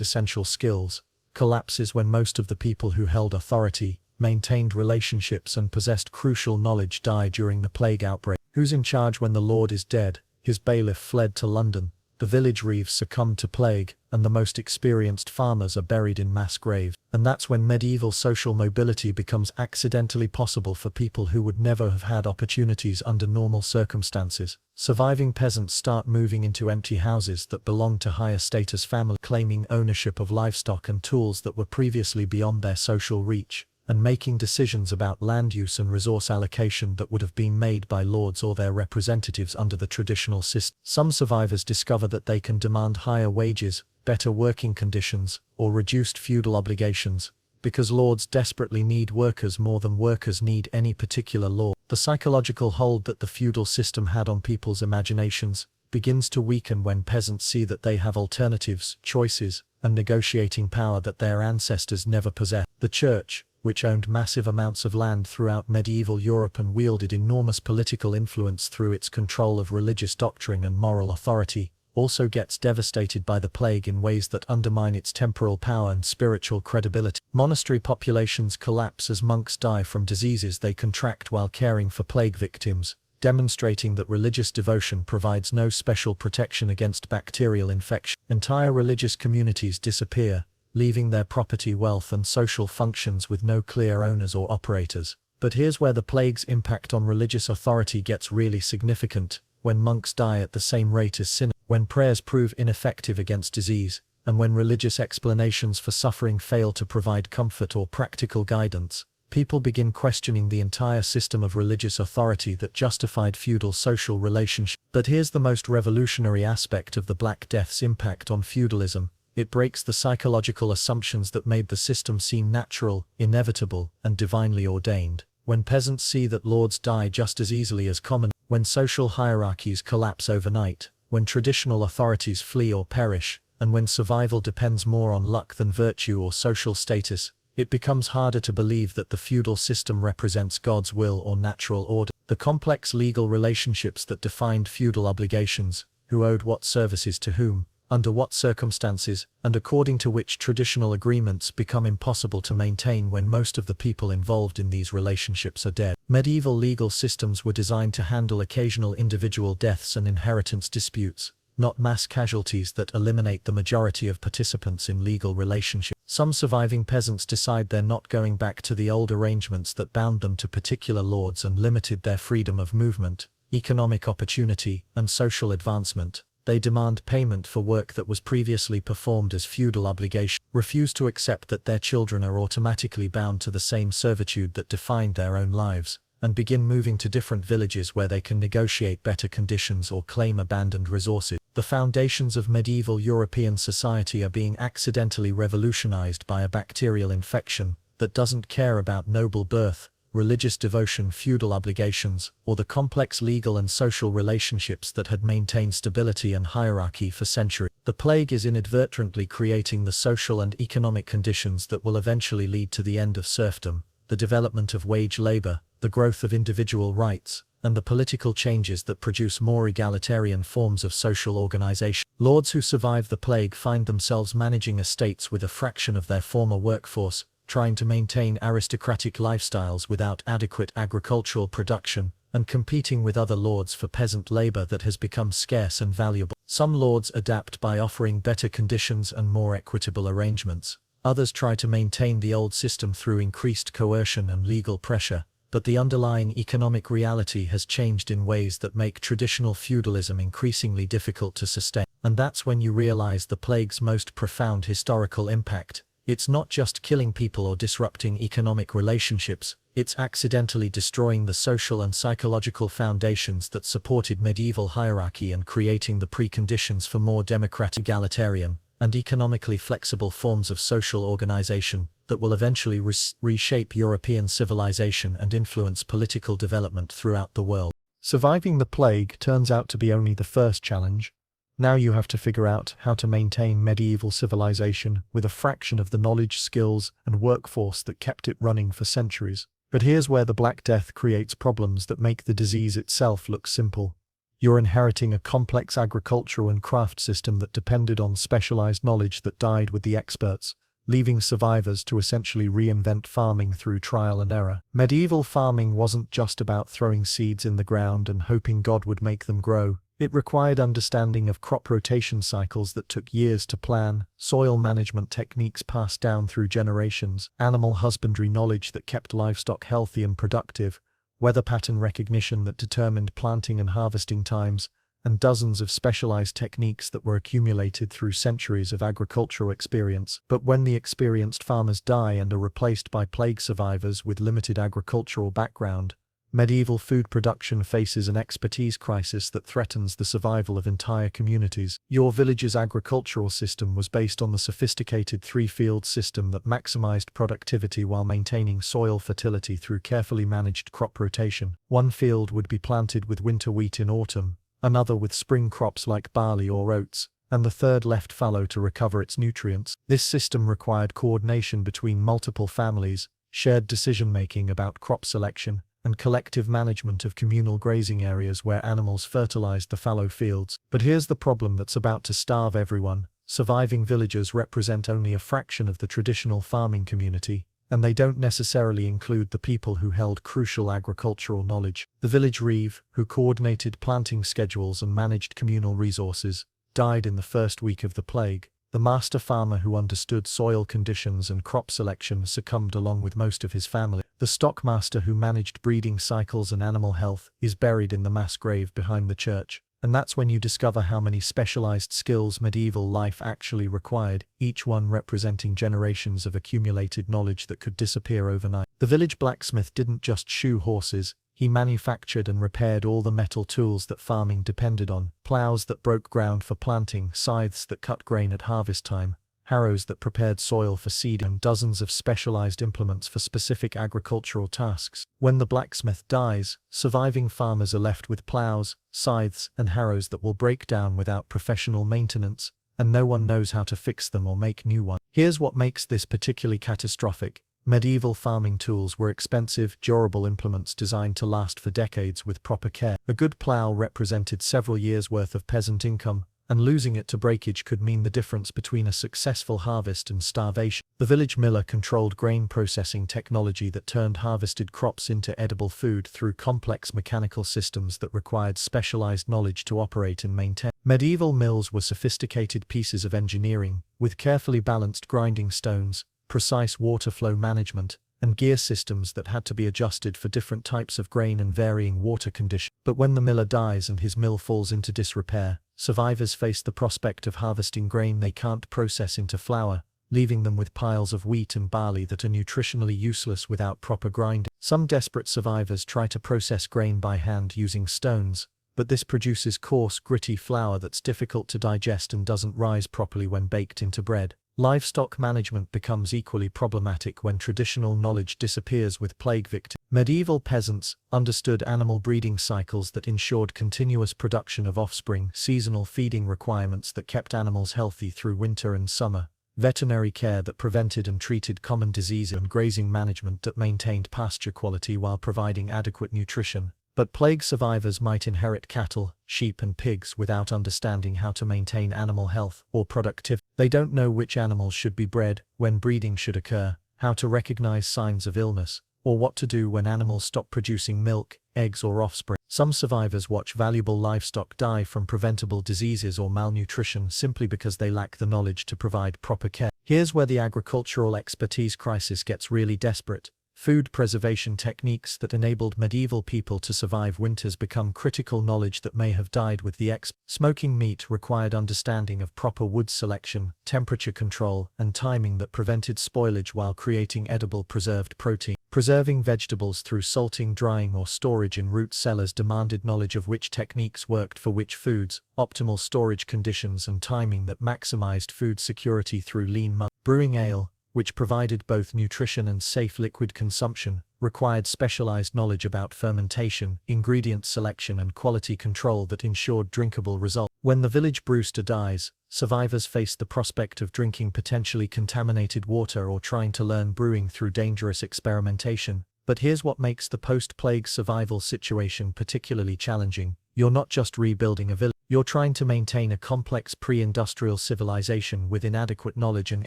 S1: essential skills, collapses when most of the people who held authority, maintained relationships, and possessed crucial knowledge die during the plague outbreak. Who's in charge when the lord is dead? His bailiff fled to London, the village reeves succumbed to plague, and the most experienced farmers are buried in mass graves. And that's when medieval social mobility becomes accidentally possible for people who would never have had opportunities under normal circumstances. Surviving peasants start moving into empty houses that belonged to higher status families, claiming ownership of livestock and tools that were previously beyond their social reach, and making decisions about land use and resource allocation that would have been made by lords or their representatives under the traditional system. Some survivors discover that they can demand higher wages, better working conditions, or reduced feudal obligations, because lords desperately need workers more than workers need any particular lord. The psychological hold that the feudal system had on people's imaginations begins to weaken when peasants see that they have alternatives, choices, and negotiating power that their ancestors never possessed. The church, which owned massive amounts of land throughout medieval Europe and wielded enormous political influence through its control of religious doctrine and moral authority, also gets devastated by the plague in ways that undermine its temporal power and spiritual credibility. Monastery populations collapse as monks die from diseases they contract while caring for plague victims, demonstrating that religious devotion provides no special protection against bacterial infection. Entire religious communities disappear, leaving their property, wealth, and social functions with no clear owners or operators. But here's where the plague's impact on religious authority gets really significant. When monks die at the same rate as sinners, when prayers prove ineffective against disease, and when religious explanations for suffering fail to provide comfort or practical guidance, people begin questioning the entire system of religious authority that justified feudal social relationships. But here's the most revolutionary aspect of the Black Death's impact on feudalism. It breaks the psychological assumptions that made the system seem natural, inevitable, and divinely ordained. When peasants see that lords die just as easily as common, when social hierarchies collapse overnight, when traditional authorities flee or perish, and when survival depends more on luck than virtue or social status, it becomes harder to believe that the feudal system represents God's will or natural order. The complex legal relationships that defined feudal obligations, who owed what services to whom, under what circumstances, and according to which traditional agreements become impossible to maintain when most of the people involved in these relationships are dead. Medieval legal systems were designed to handle occasional individual deaths and inheritance disputes, not mass casualties that eliminate the majority of participants in legal relationships. Some surviving peasants decide they're not going back to the old arrangements that bound them to particular lords and limited their freedom of movement, economic opportunity, and social advancement. They demand payment for work that was previously performed as feudal obligation, refuse to accept that their children are automatically bound to the same servitude that defined their own lives, and begin moving to different villages where they can negotiate better conditions or claim abandoned resources. The foundations of medieval European society are being accidentally revolutionized by a bacterial infection that doesn't care about noble birth, religious devotion, feudal obligations, or the complex legal and social relationships that had maintained stability and hierarchy for centuries. The plague is inadvertently creating the social and economic conditions that will eventually lead to the end of serfdom, the development of wage labor, the growth of individual rights, and the political changes that produce more egalitarian forms of social organization. Lords who survive the plague find themselves managing estates with a fraction of their former workforce, trying to maintain aristocratic lifestyles without adequate agricultural production, and competing with other lords for peasant labor that has become scarce and valuable. Some lords adapt by offering better conditions and more equitable arrangements. Others try to maintain the old system through increased coercion and legal pressure, but the underlying economic reality has changed in ways that make traditional feudalism increasingly difficult to sustain. And that's when you realize the plague's most profound historical impact. It's not just killing people or disrupting economic relationships, it's accidentally destroying the social and psychological foundations that supported medieval hierarchy and creating the preconditions for more democratic, egalitarian, and economically flexible forms of social organization that will eventually reshape European civilization and influence political development throughout the world. Surviving the plague turns out to be only the first challenge. Now you have to figure out how to maintain medieval civilization with a fraction of the knowledge, skills, and workforce that kept it running for centuries. But here's where the Black Death creates problems that make the disease itself look simple. You're inheriting a complex agricultural and craft system that depended on specialized knowledge that died with the experts, leaving survivors to essentially reinvent farming through trial and error. Medieval farming wasn't just about throwing seeds in the ground and hoping God would make them grow. It required understanding of crop rotation cycles that took years to plan, soil management techniques passed down through generations, animal husbandry knowledge that kept livestock healthy and productive, weather pattern recognition that determined planting and harvesting times, and dozens of specialized techniques that were accumulated through centuries of agricultural experience. But when the experienced farmers die and are replaced by plague survivors with limited agricultural background, medieval food production faces an expertise crisis that threatens the survival of entire communities. Your village's agricultural system was based on the sophisticated three-field system that maximized productivity while maintaining soil fertility through carefully managed crop rotation. One field would be planted with winter wheat in autumn, another with spring crops like barley or oats, and the third left fallow to recover its nutrients. This system required coordination between multiple families, shared decision-making about crop selection, and collective management of communal grazing areas where animals fertilized the fallow fields. But here's the problem that's about to starve everyone. Surviving villagers represent only a fraction of the traditional farming community, and they don't necessarily include the people who held crucial agricultural knowledge. The village reeve, who coordinated planting schedules and managed communal resources, died in the first week of the plague. The master farmer who understood soil conditions and crop selection succumbed along with most of his family. The stockmaster who managed breeding cycles and animal health is buried in the mass grave behind the church. And that's when you discover how many specialized skills medieval life actually required, each one representing generations of accumulated knowledge that could disappear overnight. The village blacksmith didn't just shoe horses, he manufactured and repaired all the metal tools that farming depended on: plows that broke ground for planting, scythes that cut grain at harvest time, harrows that prepared soil for seeding, and dozens of specialized implements for specific agricultural tasks. When the blacksmith dies, surviving farmers are left with plows, scythes, and harrows that will break down without professional maintenance, and no one knows how to fix them or make new ones. Here's what makes this particularly catastrophic. Medieval farming tools were expensive, durable implements designed to last for decades with proper care. A good plow represented several years' worth of peasant income, and losing it to breakage could mean the difference between a successful harvest and starvation. The village miller controlled grain processing technology that turned harvested crops into edible food through complex mechanical systems that required specialized knowledge to operate and maintain. Medieval mills were sophisticated pieces of engineering, with carefully balanced grinding stones, precise water flow management, and gear systems that had to be adjusted for different types of grain and varying water conditions. But when the miller dies and his mill falls into disrepair, survivors face the prospect of harvesting grain they can't process into flour, leaving them with piles of wheat and barley that are nutritionally useless without proper grinding. Some desperate survivors try to process grain by hand using stones, but this produces coarse, gritty flour that's difficult to digest and doesn't rise properly when baked into bread. Livestock management becomes equally problematic when traditional knowledge disappears with plague victims. Medieval peasants understood animal breeding cycles that ensured continuous production of offspring, seasonal feeding requirements that kept animals healthy through winter and summer, veterinary care that prevented and treated common diseases, and grazing management that maintained pasture quality while providing adequate nutrition. But plague survivors might inherit cattle, sheep and pigs without understanding how to maintain animal health or productivity. They don't know which animals should be bred, when breeding should occur, how to recognize signs of illness, or what to do when animals stop producing milk, eggs or offspring. Some survivors watch valuable livestock die from preventable diseases or malnutrition simply because they lack the knowledge to provide proper care. Here's where the agricultural expertise crisis gets really desperate. Food preservation techniques that enabled medieval people to survive winters become critical knowledge that may have died with the Smoking meat required understanding of proper wood selection, temperature control, and timing that prevented spoilage while creating edible preserved protein. Preserving vegetables through salting, drying, or storage in root cellars demanded knowledge of which techniques worked for which foods, optimal storage conditions, and timing that maximized food security through lean months. Brewing ale, which provided both nutrition and safe liquid consumption, required specialized knowledge about fermentation, ingredient selection, and quality control that ensured drinkable results. When the village brewster dies, survivors face the prospect of drinking potentially contaminated water or trying to learn brewing through dangerous experimentation. But here's what makes the post-plague survival situation particularly challenging. You're not just rebuilding a village. You're trying to maintain a complex pre-industrial civilization with inadequate knowledge and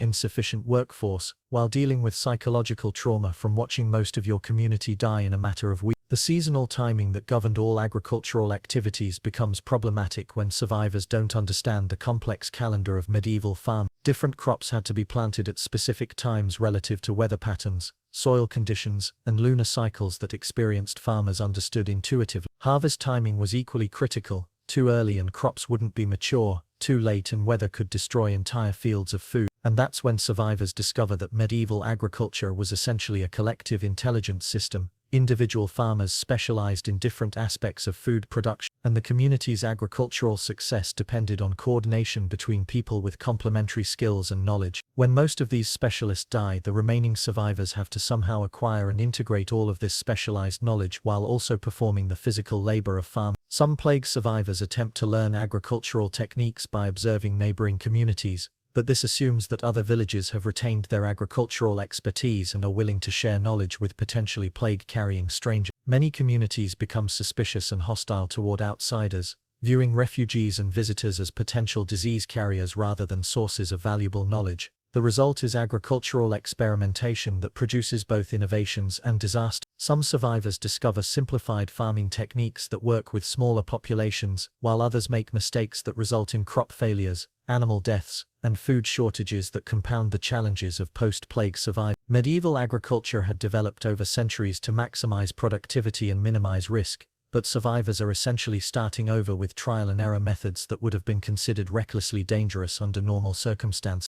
S1: insufficient workforce, while dealing with psychological trauma from watching most of your community die in a matter of weeks. The seasonal timing that governed all agricultural activities becomes problematic when survivors don't understand the complex calendar of medieval farming. Different crops had to be planted at specific times relative to weather patterns, soil conditions, and lunar cycles that experienced farmers understood intuitively. Harvest timing was equally critical. Too early and crops wouldn't be mature, too late and weather could destroy entire fields of food. And that's when survivors discover that medieval agriculture was essentially a collective intelligence system. Individual farmers specialized in different aspects of food production, and the community's agricultural success depended on coordination between people with complementary skills and knowledge. When most of these specialists die, the remaining survivors have to somehow acquire and integrate all of this specialized knowledge while also performing the physical labor of farming. Some plague survivors attempt to learn agricultural techniques by observing neighboring communities, but this assumes that other villages have retained their agricultural expertise and are willing to share knowledge with potentially plague-carrying strangers. Many communities become suspicious and hostile toward outsiders, viewing refugees and visitors as potential disease carriers rather than sources of valuable knowledge. The result is agricultural experimentation that produces both innovations and disaster. Some survivors discover simplified farming techniques that work with smaller populations, while others make mistakes that result in crop failures, animal deaths, and food shortages that compound the challenges of post-plague survival. Medieval agriculture had developed over centuries to maximize productivity and minimize risk, but survivors are essentially starting over with trial and error methods that would have been considered recklessly dangerous under normal circumstances.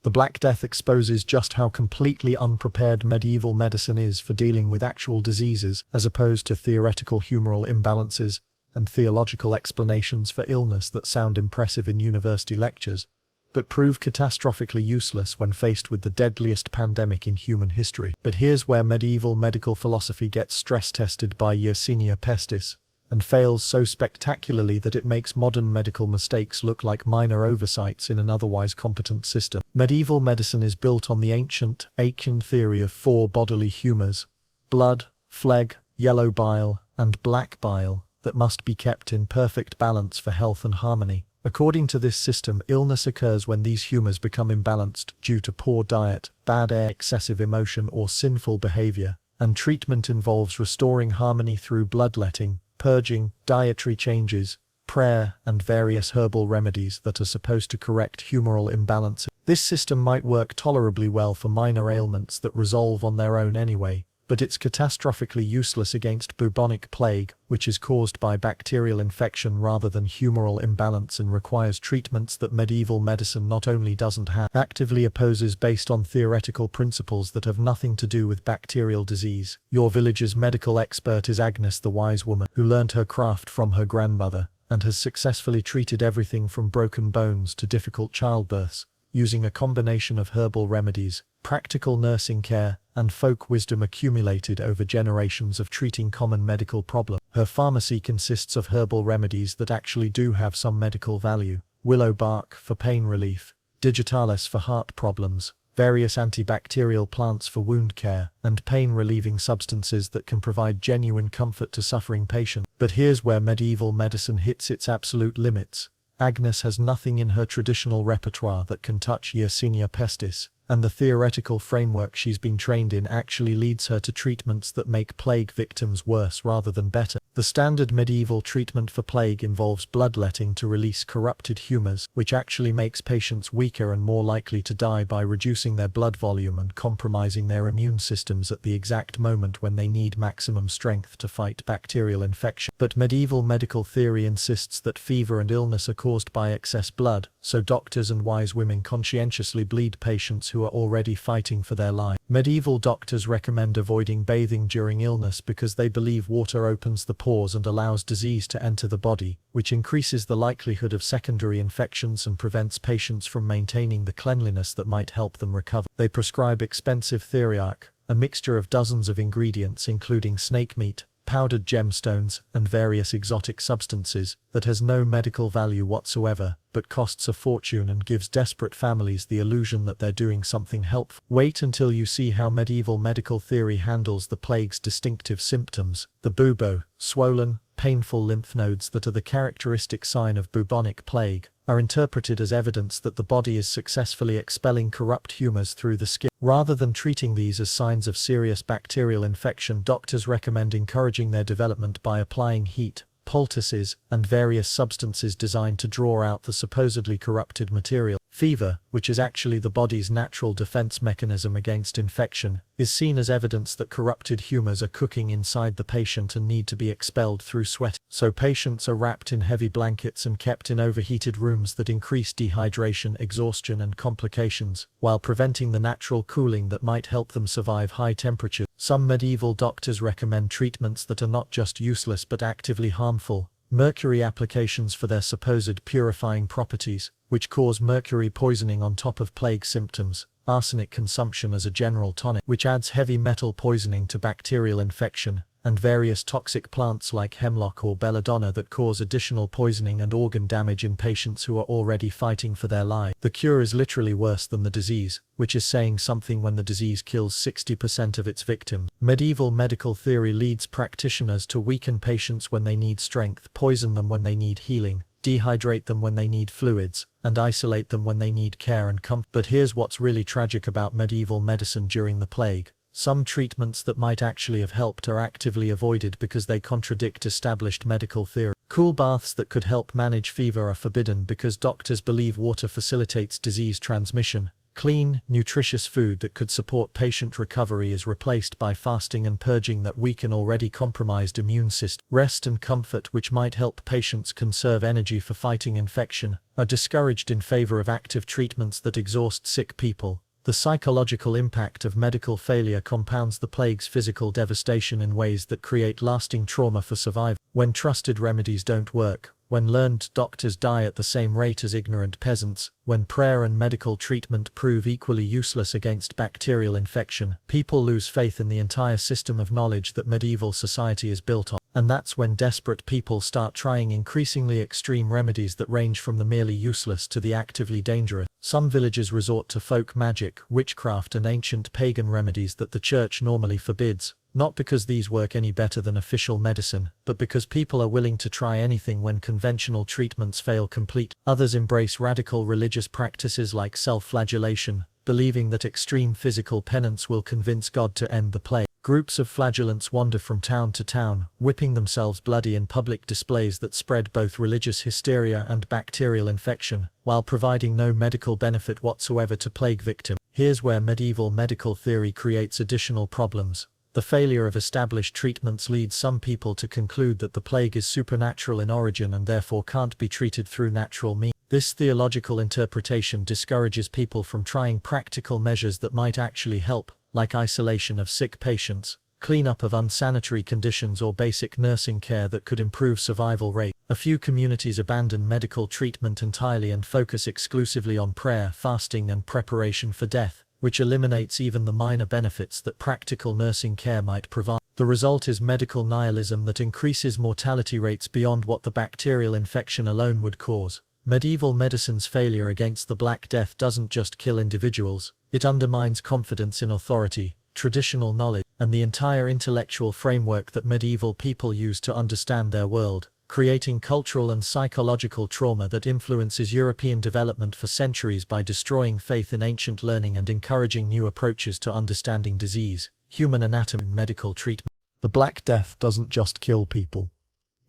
S1: The Black Death exposes just how completely unprepared medieval medicine is for dealing with actual diseases, as opposed to theoretical humoral imbalances and theological explanations for illness that sound impressive in university lectures, but prove catastrophically useless when faced with the deadliest pandemic in human history. But here's where medieval medical philosophy gets stress-tested by Yersinia pestis, and fails so spectacularly that it makes modern medical mistakes look like minor oversights in an otherwise competent system. Medieval medicine is built on the ancient Achaean theory of four bodily humours: blood, phlegm, yellow bile, and black bile, that must be kept in perfect balance for health and harmony. According to this system, illness occurs when these humours become imbalanced due to poor diet, bad air, excessive emotion, or sinful behaviour, and treatment involves restoring harmony through bloodletting, purging, dietary changes, prayer, and various herbal remedies that are supposed to correct humoral imbalances. This system might work tolerably well for minor ailments that resolve on their own anyway, but it's catastrophically useless against bubonic plague, which is caused by bacterial infection rather than humoral imbalance and requires treatments that medieval medicine not only doesn't have, actively opposes based on theoretical principles that have nothing to do with bacterial disease. Your village's medical expert is Agnes, the wise woman, who learned her craft from her grandmother, and has successfully treated everything from broken bones to difficult childbirths, using a combination of herbal remedies, practical nursing care, and folk wisdom accumulated over generations of treating common medical problems. Her pharmacy consists of herbal remedies that actually do have some medical value: willow bark for pain relief, digitalis for heart problems, various antibacterial plants for wound care, and pain-relieving substances that can provide genuine comfort to suffering patients. But here's where medieval medicine hits its absolute limits. Agnes has nothing in her traditional repertoire that can touch Yersinia pestis, and the theoretical framework she's been trained in actually leads her to treatments that make plague victims worse rather than better. The standard medieval treatment for plague involves bloodletting to release corrupted humours, which actually makes patients weaker and more likely to die by reducing their blood volume and compromising their immune systems at the exact moment when they need maximum strength to fight bacterial infection. But medieval medical theory insists that fever and illness are caused by excess blood, so doctors and wise women conscientiously bleed patients who are already fighting for their lives. Medieval doctors recommend avoiding bathing during illness because they believe water opens the pores and allows disease to enter the body, which increases the likelihood of secondary infections and prevents patients from maintaining the cleanliness that might help them recover. They prescribe expensive theriac, a mixture of dozens of ingredients including snake meat, powdered gemstones, and various exotic substances, that has no medical value whatsoever, but costs a fortune and gives desperate families the illusion that they're doing something helpful. Wait until you see how medieval medical theory handles the plague's distinctive symptoms: the bubo, swollen, painful lymph nodes that are the characteristic sign of bubonic plague, are interpreted as evidence that the body is successfully expelling corrupt humours through the skin. Rather than treating these as signs of serious bacterial infection, doctors recommend encouraging their development by applying heat, poultices, and various substances designed to draw out the supposedly corrupted material. Fever, which is actually the body's natural defense mechanism against infection, is seen as evidence that corrupted humours are cooking inside the patient and need to be expelled through sweat. So patients are wrapped in heavy blankets and kept in overheated rooms that increase dehydration, exhaustion, and complications, while preventing the natural cooling that might help them survive high temperatures. Some medieval doctors recommend treatments that are not just useless but actively harmful: mercury applications for their supposed purifying properties, which cause mercury poisoning on top of plague symptoms; arsenic consumption as a general tonic, which adds heavy metal poisoning to bacterial infection; and various toxic plants like hemlock or belladonna that cause additional poisoning and organ damage in patients who are already fighting for their lives. The cure is literally worse than the disease, which is saying something when the disease kills 60% of its victims. Medieval medical theory leads practitioners to weaken patients when they need strength, poison them when they need healing, dehydrate them when they need fluids, and isolate them when they need care and comfort. But here's what's really tragic about medieval medicine during the plague. Some treatments that might actually have helped are actively avoided because they contradict established medical theory. Cool baths that could help manage fever are forbidden because doctors believe water facilitates disease transmission. Clean, nutritious food that could support patient recovery is replaced by fasting and purging that weaken already compromised immune system. Rest and comfort, which might help patients conserve energy for fighting infection, are discouraged in favor of active treatments that exhaust sick people. The psychological impact of medical failure compounds the plague's physical devastation in ways that create lasting trauma for survivors. When trusted remedies don't work, when learned doctors die at the same rate as ignorant peasants, when prayer and medical treatment prove equally useless against bacterial infection, people lose faith in the entire system of knowledge that medieval society is built on. And that's when desperate people start trying increasingly extreme remedies that range from the merely useless to the actively dangerous. Some villages resort to folk magic, witchcraft, and ancient pagan remedies that the church normally forbids, not because these work any better than official medicine, but because people are willing to try anything when conventional treatments fail completely. Others embrace radical religious practices like self-flagellation, believing that extreme physical penance will convince God to end the plague. Groups of flagellants wander from town to town, whipping themselves bloody in public displays that spread both religious hysteria and bacterial infection, while providing no medical benefit whatsoever to plague victims. Here's where medieval medical theory creates additional problems. The failure of established treatments leads some people to conclude that the plague is supernatural in origin and therefore can't be treated through natural means. This theological interpretation discourages people from trying practical measures that might actually help, like isolation of sick patients, cleanup of unsanitary conditions, or basic nursing care that could improve survival rate. A few communities abandon medical treatment entirely and focus exclusively on prayer, fasting, and preparation for death, which eliminates even the minor benefits that practical nursing care might provide. The result is medical nihilism that increases mortality rates beyond what the bacterial infection alone would cause. Medieval medicine's failure against the Black Death doesn't just kill individuals, it undermines confidence in authority, traditional knowledge, and the entire intellectual framework that medieval people used to understand their world, creating cultural and psychological trauma that influences European development for centuries by destroying faith in ancient learning and encouraging new approaches to understanding disease, human anatomy, and medical treatment. The Black Death doesn't just kill people.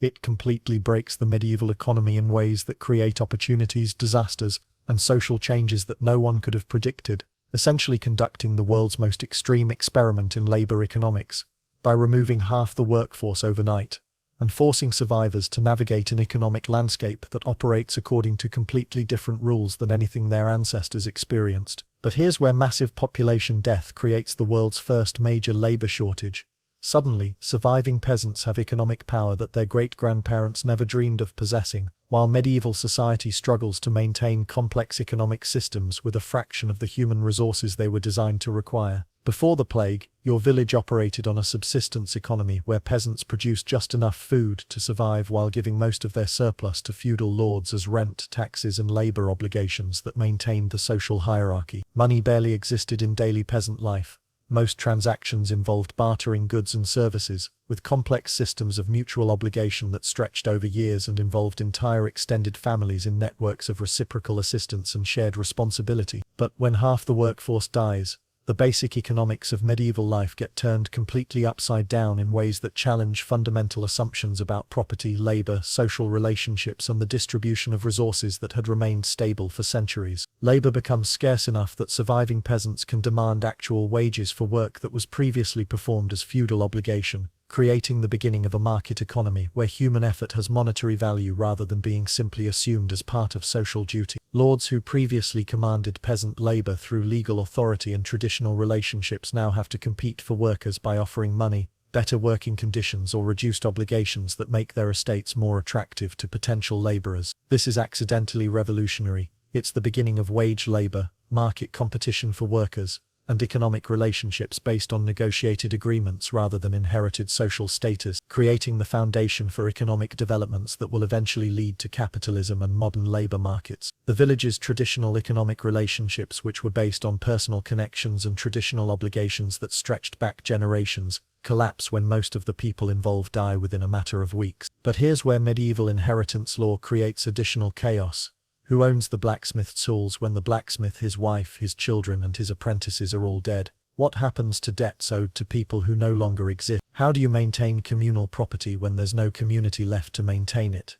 S1: It completely breaks the medieval economy in ways that create opportunities, disasters, and social changes that no one could have predicted, essentially conducting the world's most extreme experiment in labor economics, by removing half the workforce overnight, and forcing survivors to navigate an economic landscape that operates according to completely different rules than anything their ancestors experienced. But here's where massive population death creates the world's first major labor shortage. Suddenly, surviving peasants have economic power that their great-grandparents never dreamed of possessing, while medieval society struggles to maintain complex economic systems with a fraction of the human resources they were designed to require. Before the plague, your village operated on a subsistence economy where peasants produced just enough food to survive while giving most of their surplus to feudal lords as rent, taxes, and labor obligations that maintained the social hierarchy. Money barely existed in daily peasant life. Most transactions involved bartering goods and services, with complex systems of mutual obligation that stretched over years and involved entire extended families in networks of reciprocal assistance and shared responsibility. But when half the workforce dies, the basic economics of medieval life get turned completely upside down in ways that challenge fundamental assumptions about property, labor, social relationships, and the distribution of resources that had remained stable for centuries. Labor becomes scarce enough that surviving peasants can demand actual wages for work that was previously performed as feudal obligation, creating the beginning of a market economy where human effort has monetary value rather than being simply assumed as part of social duty. Lords who previously commanded peasant labor through legal authority and traditional relationships now have to compete for workers by offering money, better working conditions, or reduced obligations that make their estates more attractive to potential laborers. This is accidentally revolutionary. It's the beginning of wage labor, market competition for workers, and economic relationships based on negotiated agreements rather than inherited social status, creating the foundation for economic developments that will eventually lead to capitalism and modern labor markets. The village's traditional economic relationships, which were based on personal connections and traditional obligations that stretched back generations, collapse when most of the people involved die within a matter of weeks. But here's where medieval inheritance law creates additional chaos. Who owns the blacksmith's tools when the blacksmith, his wife, his children, and his apprentices are all dead? What happens to debts owed to people who no longer exist? How do you maintain communal property when there's no community left to maintain it?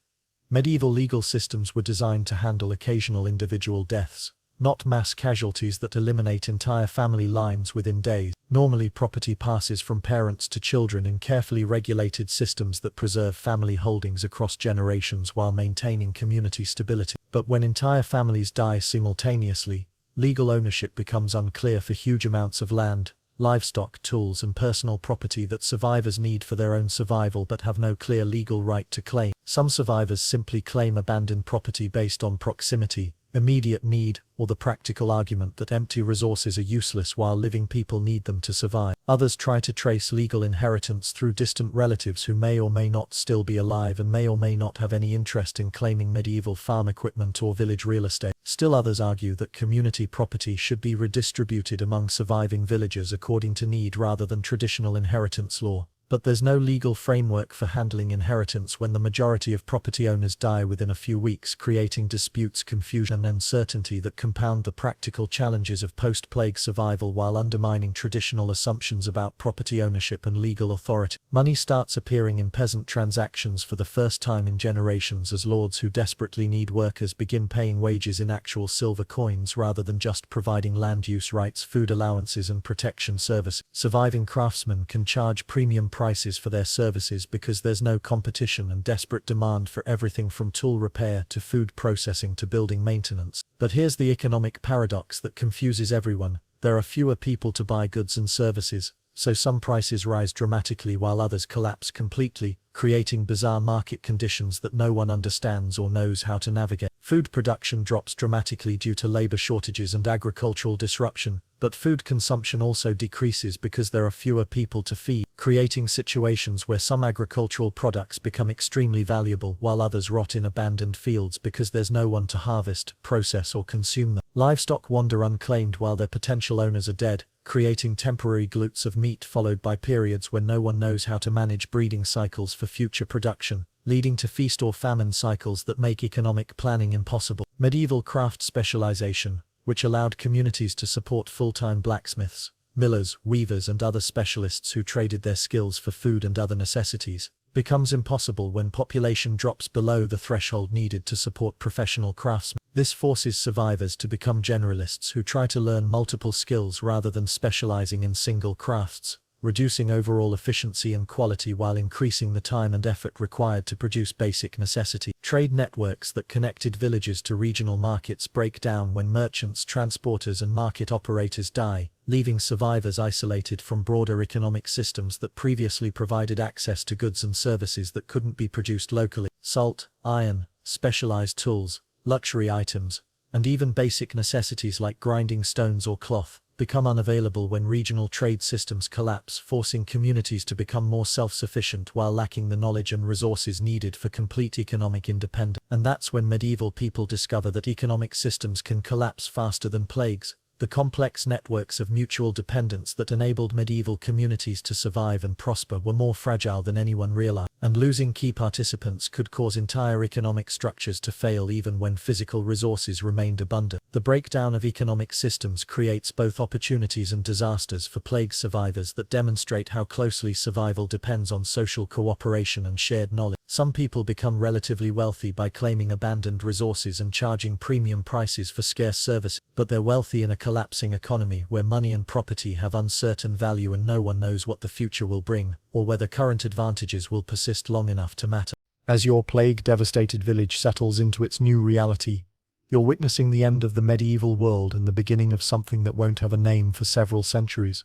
S1: Medieval legal systems were designed to handle occasional individual deaths, not mass casualties that eliminate entire family lines within days. Normally, property passes from parents to children in carefully regulated systems that preserve family holdings across generations while maintaining community stability. But when entire families die simultaneously, legal ownership becomes unclear for huge amounts of land, livestock, tools, and personal property that survivors need for their own survival but have no clear legal right to claim. Some survivors simply claim abandoned property based on proximity, immediate need, or the practical argument that empty resources are useless while living people need them to survive. Others try to trace legal inheritance through distant relatives who may or may not still be alive and may or may not have any interest in claiming medieval farm equipment or village real estate. Still others argue that community property should be redistributed among surviving villagers according to need rather than traditional inheritance law. But there's no legal framework for handling inheritance when the majority of property owners die within a few weeks, creating disputes, confusion, and uncertainty that compound the practical challenges of post-plague survival while undermining traditional assumptions about property ownership and legal authority. Money starts appearing in peasant transactions for the first time in generations as lords who desperately need workers begin paying wages in actual silver coins rather than just providing land use rights, food allowances, and protection services. Surviving craftsmen can charge premium prices for their services because there's no competition and desperate demand for everything from tool repair to food processing to building maintenance. But here's the economic paradox that confuses everyone. There are fewer people to buy goods and services, so some prices rise dramatically while others collapse completely, creating bizarre market conditions that no one understands or knows how to navigate. Food production drops dramatically due to labor shortages and agricultural disruption, but food consumption also decreases because there are fewer people to feed, creating situations where some agricultural products become extremely valuable while others rot in abandoned fields because there's no one to harvest, process, or consume them. Livestock wander unclaimed while their potential owners are dead, creating temporary gluts of meat followed by periods when no one knows how to manage breeding cycles for future production, leading to feast or famine cycles that make economic planning impossible. Medieval craft specialization, which allowed communities to support full-time blacksmiths, millers, weavers, and other specialists who traded their skills for food and other necessities, becomes impossible when population drops below the threshold needed to support professional craftsmen. This forces survivors to become generalists who try to learn multiple skills rather than specializing in single crafts, reducing overall efficiency and quality while increasing the time and effort required to produce basic necessity. Trade networks that connected villages to regional markets break down when merchants, transporters, and market operators die, leaving survivors isolated from broader economic systems that previously provided access to goods and services that couldn't be produced locally. Salt, iron, specialized tools, luxury items, and even basic necessities like grinding stones or cloth become unavailable when regional trade systems collapse, forcing communities to become more self-sufficient while lacking the knowledge and resources needed for complete economic independence. And that's when medieval people discover that economic systems can collapse faster than plagues. The complex networks of mutual dependence that enabled medieval communities to survive and prosper were more fragile than anyone realized, and losing key participants could cause entire economic structures to fail even when physical resources remained abundant. The breakdown of economic systems creates both opportunities and disasters for plague survivors that demonstrate how closely survival depends on social cooperation and shared knowledge. Some people become relatively wealthy by claiming abandoned resources and charging premium prices for scarce services, but they're wealthy in a collapsing economy where money and property have uncertain value and no one knows what the future will bring, or whether current advantages will persist long enough to matter. As your plague-devastated village settles into its new reality, you're witnessing the end of the medieval world and the beginning of something that won't have a name for several centuries.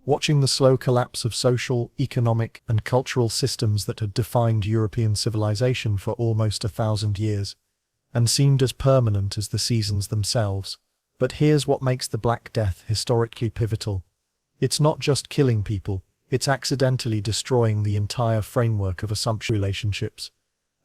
S1: Watching the slow collapse of social, economic, and cultural systems that had defined European civilization for almost 1,000 years, and seemed as permanent as the seasons themselves. But here's what makes the Black Death historically pivotal. It's not just killing people, it's accidentally destroying the entire framework of assumption relationships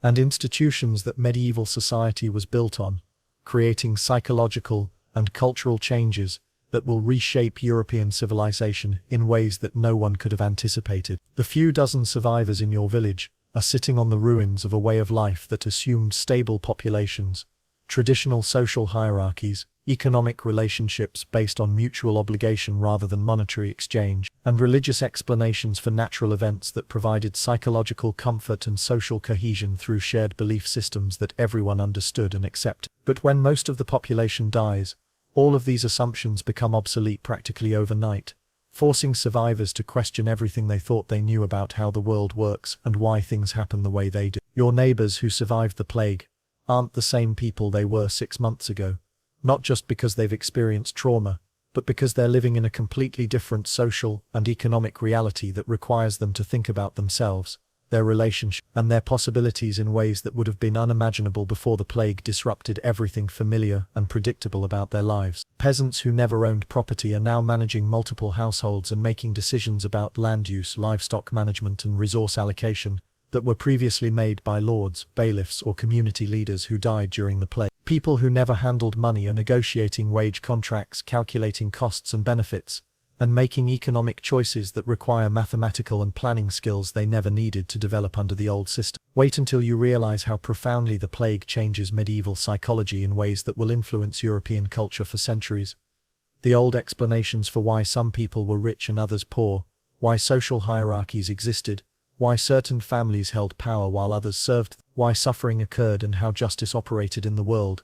S1: and institutions that medieval society was built on, creating psychological and cultural changes that will reshape European civilization in ways that no one could have anticipated. The few dozen survivors in your village are sitting on the ruins of a way of life that assumed stable populations, traditional social hierarchies, economic relationships based on mutual obligation rather than monetary exchange, and religious explanations for natural events that provided psychological comfort and social cohesion through shared belief systems that everyone understood and accepted. But when most of the population dies, all of these assumptions become obsolete practically overnight, forcing survivors to question everything they thought they knew about how the world works and why things happen the way they do. Your neighbors who survived the plague aren't the same people they were 6 months ago, not just because they've experienced trauma, but because they're living in a completely different social and economic reality that requires them to think about themselves, their relationship, and their possibilities in ways that would have been unimaginable before the plague disrupted everything familiar and predictable about their lives. Peasants who never owned property are now managing multiple households and making decisions about land use, livestock management, and resource allocation that were previously made by lords, bailiffs, or community leaders who died during the plague. People who never handled money are negotiating wage contracts, calculating costs and benefits, and making economic choices that require mathematical and planning skills they never needed to develop under the old system. Wait until you realize how profoundly the plague changes medieval psychology in ways that will influence European culture for centuries. The old explanations for why some people were rich and others poor, why social hierarchies existed, why certain families held power while others served, why suffering occurred, and how justice operated in the world.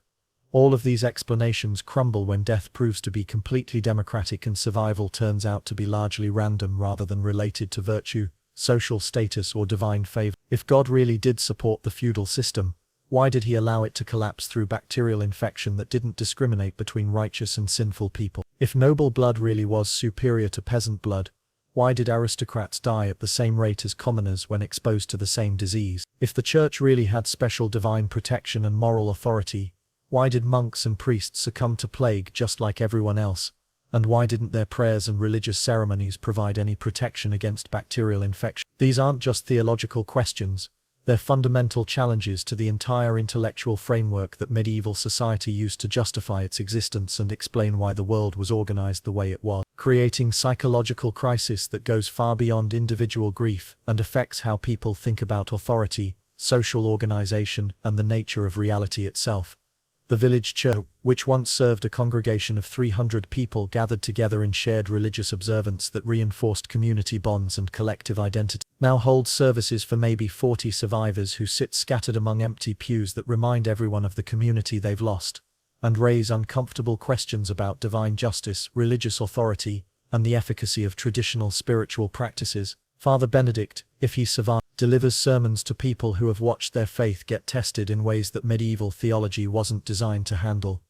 S1: All of these explanations crumble when death proves to be completely democratic and survival turns out to be largely random rather than related to virtue, social status, or divine favor. If God really did support the feudal system, why did he allow it to collapse through bacterial infection that didn't discriminate between righteous and sinful people? If noble blood really was superior to peasant blood, why did aristocrats die at the same rate as commoners when exposed to the same disease? If the church really had special divine protection and moral authority, why did monks and priests succumb to plague just like everyone else? And why didn't their prayers and religious ceremonies provide any protection against bacterial infection? These aren't just theological questions, they're fundamental challenges to the entire intellectual framework that medieval society used to justify its existence and explain why the world was organized the way it was, creating psychological crisis that goes far beyond individual grief and affects how people think about authority, social organization, and the nature of reality itself. The village church, which once served a congregation of 300 people gathered together in shared religious observance that reinforced community bonds and collective identity, now holds services for maybe 40 survivors who sit scattered among empty pews that remind everyone of the community they've lost, and raise uncomfortable questions about divine justice, religious authority, and the efficacy of traditional spiritual practices. Father Benedict, if he survived, delivers sermons to people who have watched their faith get tested in ways that medieval theology wasn't designed to handle.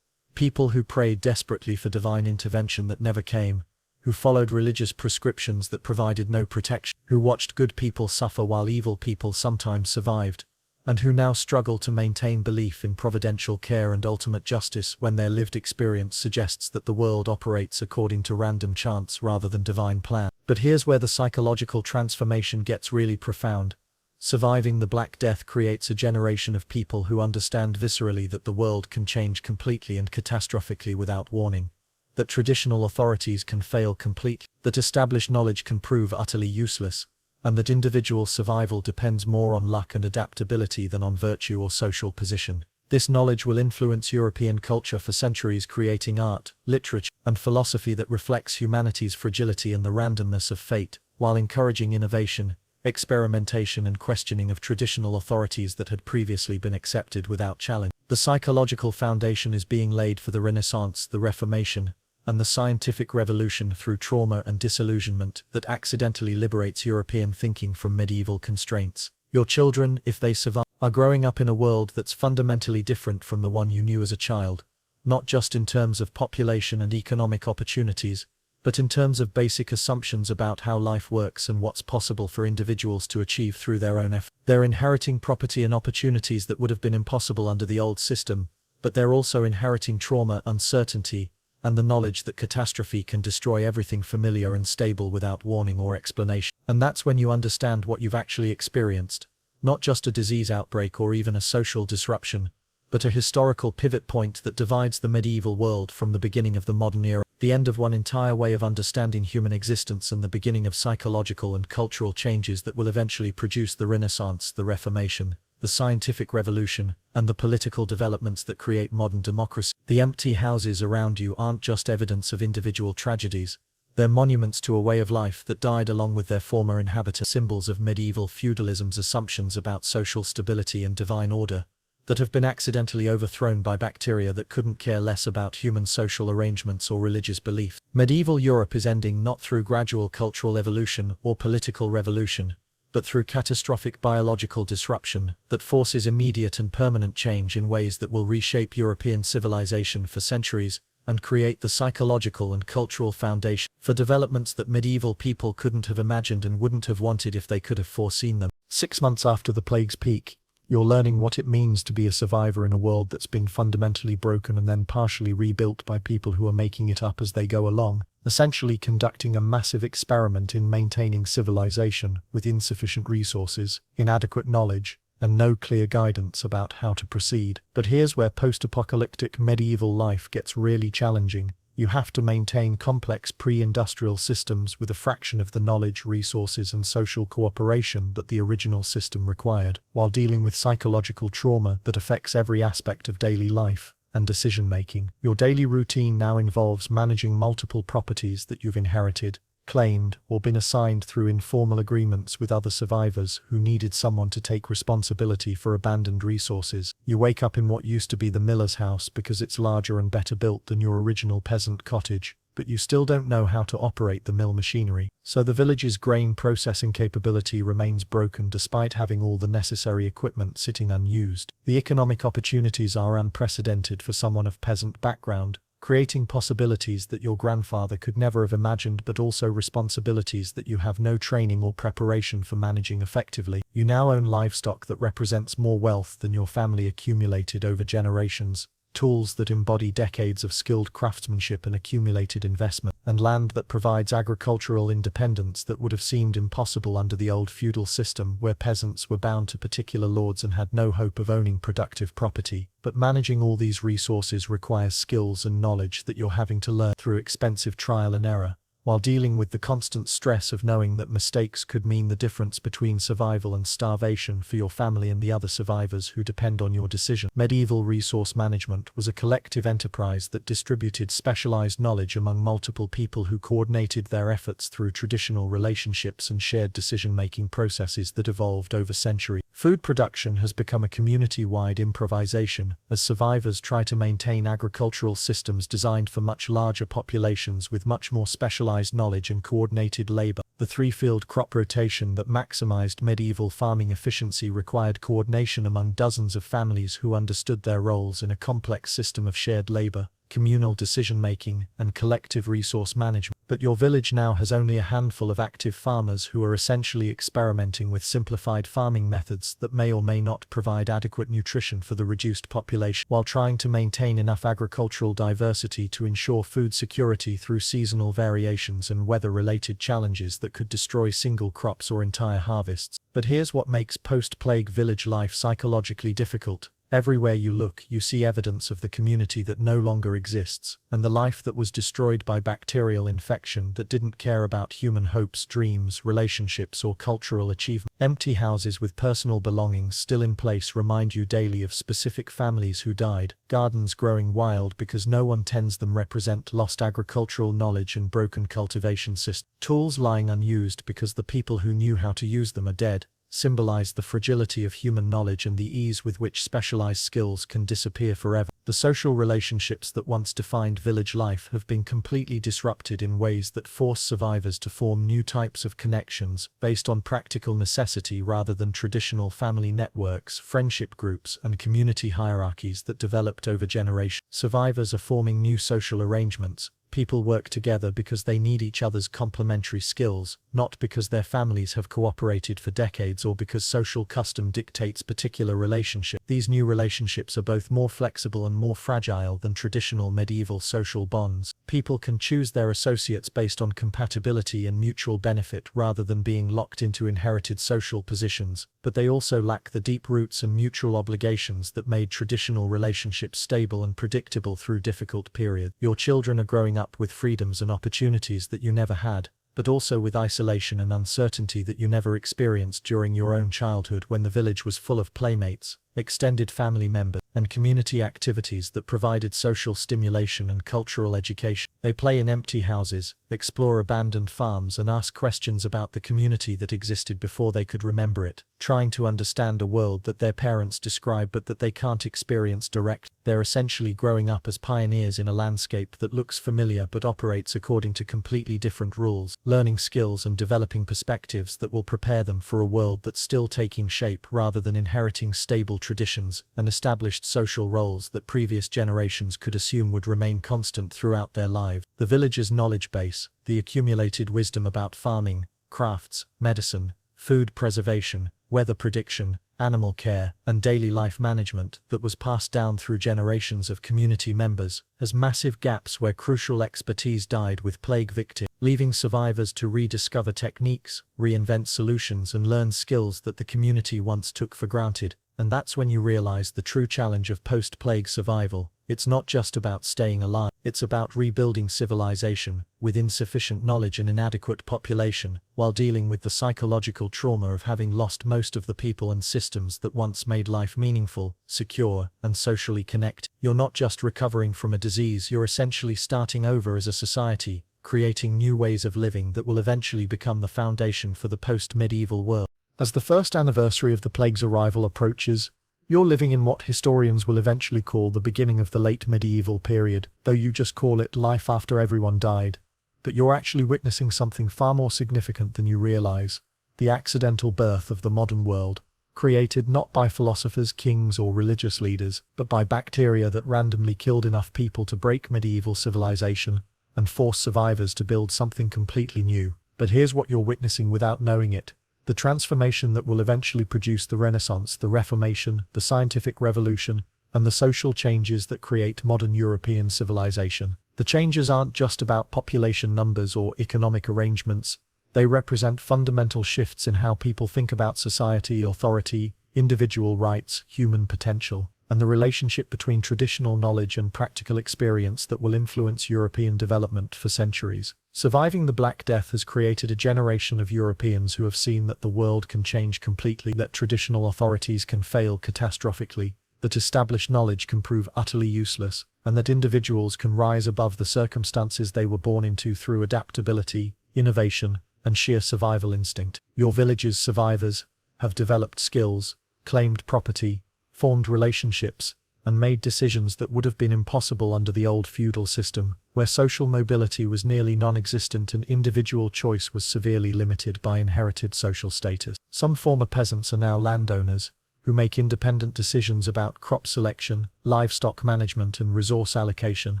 S1: People who prayed desperately for divine intervention that never came, who followed religious prescriptions that provided no protection, who watched good people suffer while evil people sometimes survived, and who now struggle to maintain belief in providential care and ultimate justice when their lived experience suggests that the world operates according to random chance rather than divine plan. But here's where the psychological transformation gets really profound. Surviving the Black Death creates a generation of people who understand viscerally that the world can change completely and catastrophically without warning, that traditional authorities can fail completely, that established knowledge can prove utterly useless, and that individual survival depends more on luck and adaptability than on virtue or social position. This knowledge will influence European culture for centuries, creating art, literature, and philosophy that reflects humanity's fragility and the randomness of fate, while encouraging innovation, experimentation, and questioning of traditional authorities that had previously been accepted without challenge. The psychological foundation is being laid for the Renaissance, the Reformation, and the scientific revolution through trauma and disillusionment that accidentally liberates European thinking from medieval constraints. Your children, if they survive, are growing up in a world that's fundamentally different from the one you knew as a child, not just in terms of population and economic opportunities, but in terms of basic assumptions about how life works and what's possible for individuals to achieve through their own effort. They're inheriting property and opportunities that would have been impossible under the old system, but they're also inheriting trauma, uncertainty, and the knowledge that catastrophe can destroy everything familiar and stable without warning or explanation. And that's when you understand what you've actually experienced, not just a disease outbreak or even a social disruption, but a historical pivot point that divides the medieval world from the beginning of the modern era, the end of one entire way of understanding human existence and the beginning of psychological and cultural changes that will eventually produce the Renaissance, the Reformation, the scientific revolution, and the political developments that create modern democracy. The empty houses around you aren't just evidence of individual tragedies. They're monuments to a way of life that died along with their former inhabitants, symbols of medieval feudalism's assumptions about social stability and divine order, that have been accidentally overthrown by bacteria that couldn't care less about human social arrangements or religious beliefs. Medieval Europe is ending not through gradual cultural evolution or political revolution, but through catastrophic biological disruption that forces immediate and permanent change in ways that will reshape European civilization for centuries and create the psychological and cultural foundation for developments that medieval people couldn't have imagined and wouldn't have wanted if they could have foreseen them. 6 months after the plague's peak, you're learning what it means to be a survivor in a world that's been fundamentally broken and then partially rebuilt by people who are making it up as they go along, essentially conducting a massive experiment in maintaining civilization with insufficient resources, inadequate knowledge, and no clear guidance about how to proceed. But here's where post-apocalyptic medieval life gets really challenging. You have to maintain complex pre-industrial systems with a fraction of the knowledge, resources, and social cooperation that the original system required, while dealing with psychological trauma that affects every aspect of daily life and decision-making. Your daily routine now involves managing multiple properties that you've inherited, claimed, or been assigned through informal agreements with other survivors who needed someone to take responsibility for abandoned resources. You wake up in what used to be the miller's house because it's larger and better built than your original peasant cottage, but you still don't know how to operate the mill machinery. So the village's grain processing capability remains broken despite having all the necessary equipment sitting unused. The economic opportunities are unprecedented for someone of peasant background, creating possibilities that your grandfather could never have imagined, but also responsibilities that you have no training or preparation for managing effectively. You now own livestock that represents more wealth than your family accumulated over generations, tools that embody decades of skilled craftsmanship and accumulated investment, and land that provides agricultural independence that would have seemed impossible under the old feudal system where peasants were bound to particular lords and had no hope of owning productive property. But managing all these resources requires skills and knowledge that you're having to learn through expensive trial and error, while dealing with the constant stress of knowing that mistakes could mean the difference between survival and starvation for your family and the other survivors who depend on your decision. Medieval resource management was a collective enterprise that distributed specialized knowledge among multiple people who coordinated their efforts through traditional relationships and shared decision-making processes that evolved over centuries. Food production has become a community-wide improvisation as survivors try to maintain agricultural systems designed for much larger populations with much more specialized knowledge and coordinated labor. The three-field crop rotation that maximized medieval farming efficiency required coordination among dozens of families who understood their roles in a complex system of shared labor, communal decision-making, and collective resource management. But your village now has only a handful of active farmers who are essentially experimenting with simplified farming methods that may or may not provide adequate nutrition for the reduced population, while trying to maintain enough agricultural diversity to ensure food security through seasonal variations and weather-related challenges that could destroy single crops or entire harvests. But here's what makes post-plague village life psychologically difficult. Everywhere you look, you see evidence of the community that no longer exists, and the life that was destroyed by bacterial infection that didn't care about human hopes, dreams, relationships, or cultural achievement. Empty houses with personal belongings still in place remind you daily of specific families who died. Gardens growing wild because no one tends them represent lost agricultural knowledge and broken cultivation systems. Tools lying unused because the people who knew how to use them are dead symbolize the fragility of human knowledge and the ease with which specialized skills can disappear forever. The social relationships that once defined village life have been completely disrupted in ways that force survivors to form new types of connections based on practical necessity rather than traditional family networks, friendship groups, and community hierarchies that developed over generations. Survivors are forming new social arrangements. People work together because they need each other's complementary skills, not because their families have cooperated for decades or because social custom dictates particular relationships. These new relationships are both more flexible and more fragile than traditional medieval social bonds. People can choose their associates based on compatibility and mutual benefit rather than being locked into inherited social positions, but they also lack the deep roots and mutual obligations that made traditional relationships stable and predictable through difficult periods. Your children are growing up with freedoms and opportunities that you never had, but also with isolation and uncertainty that you never experienced during your own childhood when the village was full of playmates, extended family members, and community activities that provided social stimulation and cultural education. They play in empty houses, explore abandoned farms, and ask questions about the community that existed before they could remember it, trying to understand a world that their parents describe but that they can't experience direct. They're essentially growing up as pioneers in a landscape that looks familiar but operates according to completely different rules, learning skills and developing perspectives that will prepare them for a world that's still taking shape rather than inheriting stable traditions and established social roles that previous generations could assume would remain constant throughout their lives. The village's knowledge base, the accumulated wisdom about farming, crafts, medicine, food preservation, weather prediction, animal care, and daily life management that was passed down through generations of community members, has massive gaps where crucial expertise died with plague victims, leaving survivors to rediscover techniques, reinvent solutions, and learn skills that the community once took for granted. And that's when you realize the true challenge of post-plague survival. It's not just about staying alive, it's about rebuilding civilization, with insufficient knowledge and inadequate population, while dealing with the psychological trauma of having lost most of the people and systems that once made life meaningful, secure, and socially connected. You're not just recovering from a disease, you're essentially starting over as a society, creating new ways of living that will eventually become the foundation for the post-medieval world. As the first anniversary of the plague's arrival approaches, you're living in what historians will eventually call the beginning of the late medieval period, though you just call it life after everyone died. But you're actually witnessing something far more significant than you realize: the accidental birth of the modern world, created not by philosophers, kings, or religious leaders, but by bacteria that randomly killed enough people to break medieval civilization and force survivors to build something completely new. But here's what you're witnessing without knowing it: the transformation that will eventually produce the Renaissance, the Reformation, the scientific revolution, and the social changes that create modern European civilization. The changes aren't just about population numbers or economic arrangements. They represent fundamental shifts in how people think about society, authority, individual rights, human potential, and the relationship between traditional knowledge and practical experience that will influence European development for centuries. Surviving the Black Death has created a generation of Europeans who have seen that the world can change completely, that traditional authorities can fail catastrophically, that established knowledge can prove utterly useless, and that individuals can rise above the circumstances they were born into through adaptability, innovation, and sheer survival instinct. Your village's survivors have developed skills, claimed property, formed relationships, and made decisions that would have been impossible under the old feudal system, where social mobility was nearly non-existent and individual choice was severely limited by inherited social status. Some former peasants are now landowners, who make independent decisions about crop selection, livestock management, and resource allocation.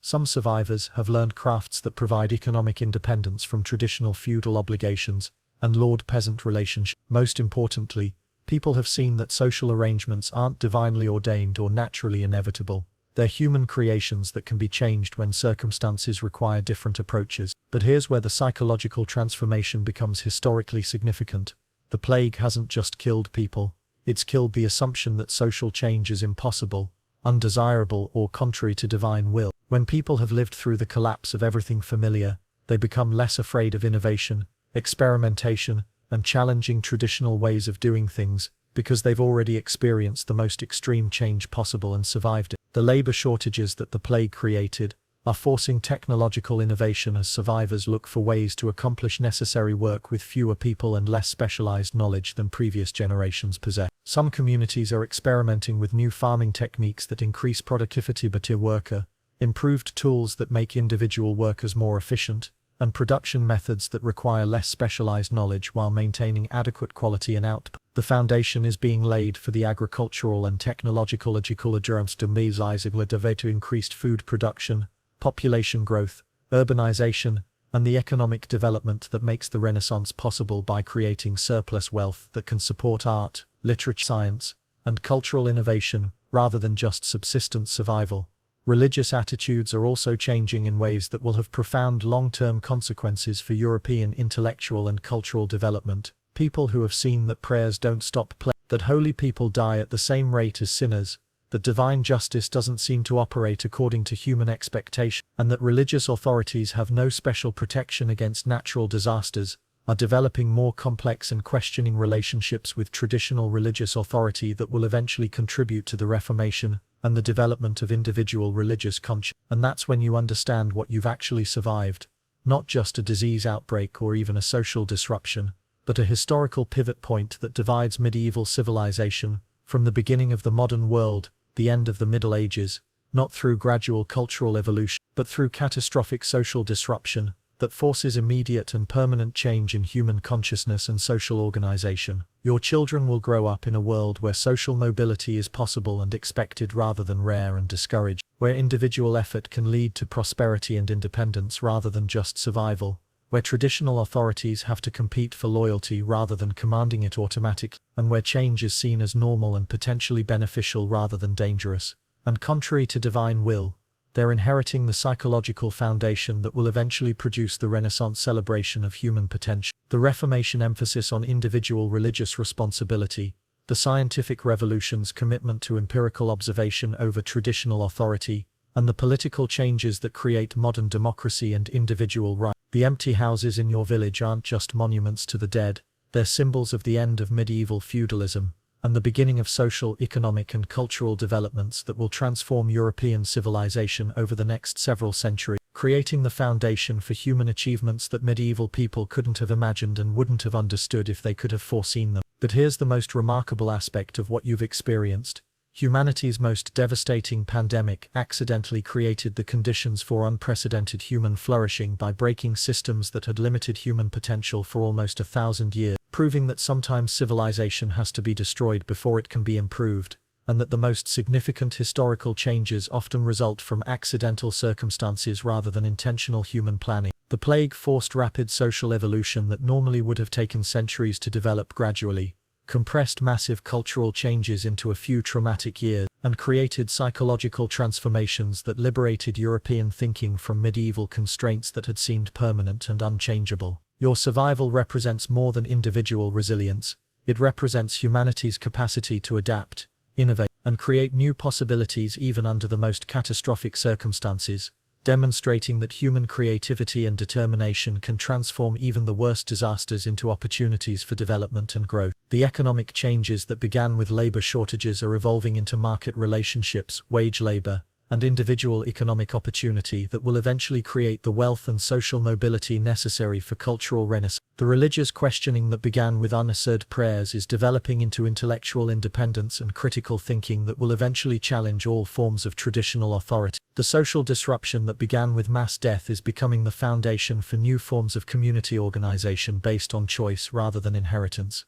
S1: Some survivors have learned crafts that provide economic independence from traditional feudal obligations and lord-peasant relationships. Most importantly, people have seen that social arrangements aren't divinely ordained or naturally inevitable. They're human creations that can be changed when circumstances require different approaches. But here's where the psychological transformation becomes historically significant. The plague hasn't just killed people, it's killed the assumption that social change is impossible, undesirable, or contrary to divine will. When people have lived through the collapse of everything familiar, they become less afraid of innovation, experimentation, and challenging traditional ways of doing things, because they've already experienced the most extreme change possible and survived it. The labor shortages that the plague created are forcing technological innovation as survivors look for ways to accomplish necessary work with fewer people and less specialized knowledge than previous generations possessed. Some communities are experimenting with new farming techniques that increase productivity per worker, improved tools that make individual workers more efficient, and production methods that require less specialized knowledge while maintaining adequate quality and output. The foundation is being laid for the agricultural and technological adjustments to increased food production, population growth, urbanization, and the economic development that makes the Renaissance possible by creating surplus wealth that can support art, literature, science, and cultural innovation, rather than just subsistence survival. Religious attitudes are also changing in ways that will have profound long-term consequences for European intellectual and cultural development. People who have seen that prayers don't stop praying, that holy people die at the same rate as sinners, that divine justice doesn't seem to operate according to human expectation, and that religious authorities have no special protection against natural disasters, are developing more complex and questioning relationships with traditional religious authority that will eventually contribute to the reformation and the development of individual religious conscience. And that's when you understand what you've actually survived, not just a disease outbreak or even a social disruption, but a historical pivot point that divides medieval civilization from the beginning of the modern world, the end of the Middle Ages, not through gradual cultural evolution, but through catastrophic social disruption that forces immediate and permanent change in human consciousness and social organization. Your children will grow up in a world where social mobility is possible and expected rather than rare and discouraged, where individual effort can lead to prosperity and independence rather than just survival, where traditional authorities have to compete for loyalty rather than commanding it automatically, and where change is seen as normal and potentially beneficial rather than dangerous. And contrary to divine will, they're inheriting the psychological foundation that will eventually produce the Renaissance celebration of human potential, the Reformation emphasis on individual religious responsibility, the scientific revolution's commitment to empirical observation over traditional authority, and the political changes that create modern democracy and individual rights. The empty houses in your village aren't just monuments to the dead, they're symbols of the end of medieval feudalism and the beginning of social, economic and cultural developments that will transform European civilization over the next several centuries, creating the foundation for human achievements that medieval people couldn't have imagined and wouldn't have understood if they could have foreseen them. But here's the most remarkable aspect of what you've experienced. Humanity's most devastating pandemic accidentally created the conditions for unprecedented human flourishing by breaking systems that had limited human potential for almost 1,000 years, proving that sometimes civilization has to be destroyed before it can be improved, and that the most significant historical changes often result from accidental circumstances rather than intentional human planning. The plague forced rapid social evolution that normally would have taken centuries to develop gradually, compressed massive cultural changes into a few traumatic years, and created psychological transformations that liberated European thinking from medieval constraints that had seemed permanent and unchangeable. Your survival represents more than individual resilience, it represents humanity's capacity to adapt, innovate, and create new possibilities even under the most catastrophic circumstances, demonstrating that human creativity and determination can transform even the worst disasters into opportunities for development and growth. The economic changes that began with labor shortages are evolving into market relationships, wage labor, and individual economic opportunity that will eventually create the wealth and social mobility necessary for cultural renaissance. The religious questioning that began with unanswered prayers is developing into intellectual independence and critical thinking that will eventually challenge all forms of traditional authority. The social disruption that began with mass death is becoming the foundation for new forms of community organization based on choice rather than inheritance.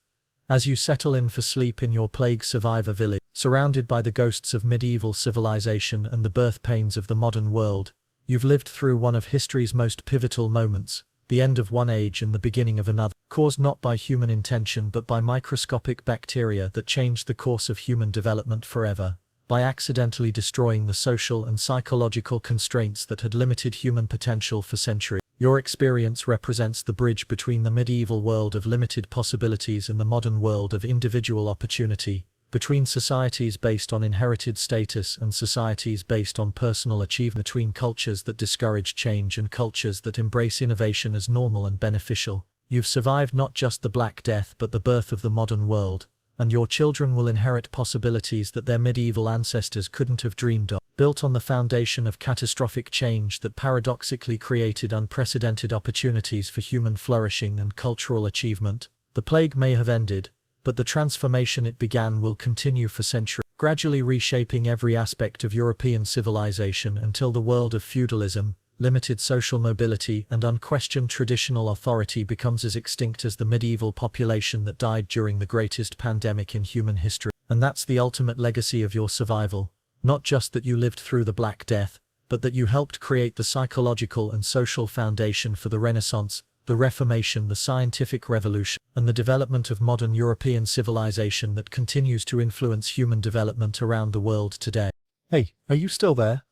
S1: As you settle in for sleep in your plague survivor village, surrounded by the ghosts of medieval civilization and the birth pains of the modern world, you've lived through one of history's most pivotal moments, the end of one age and the beginning of another, caused not by human intention but by microscopic bacteria that changed the course of human development forever, by accidentally destroying the social and psychological constraints that had limited human potential for centuries. Your experience represents the bridge between the medieval world of limited possibilities and the modern world of individual opportunity, between societies based on inherited status and societies based on personal achievement, between cultures that discourage change and cultures that embrace innovation as normal and beneficial. You've survived not just the Black Death but the birth of the modern world, and your children will inherit possibilities that their medieval ancestors couldn't have dreamed of. Built on the foundation of catastrophic change that paradoxically created unprecedented opportunities for human flourishing and cultural achievement, the plague may have ended, but the transformation it began will continue for centuries, gradually reshaping every aspect of European civilization until the world of feudalism, limited social mobility, and unquestioned traditional authority becomes as extinct as the medieval population that died during the greatest pandemic in human history. And that's the ultimate legacy of your survival. Not just that you lived through the Black Death, but that you helped create the psychological and social foundation for the Renaissance, the Reformation, the scientific revolution, and the development of modern European civilization that continues to influence human development around the world today. Hey, are you still there?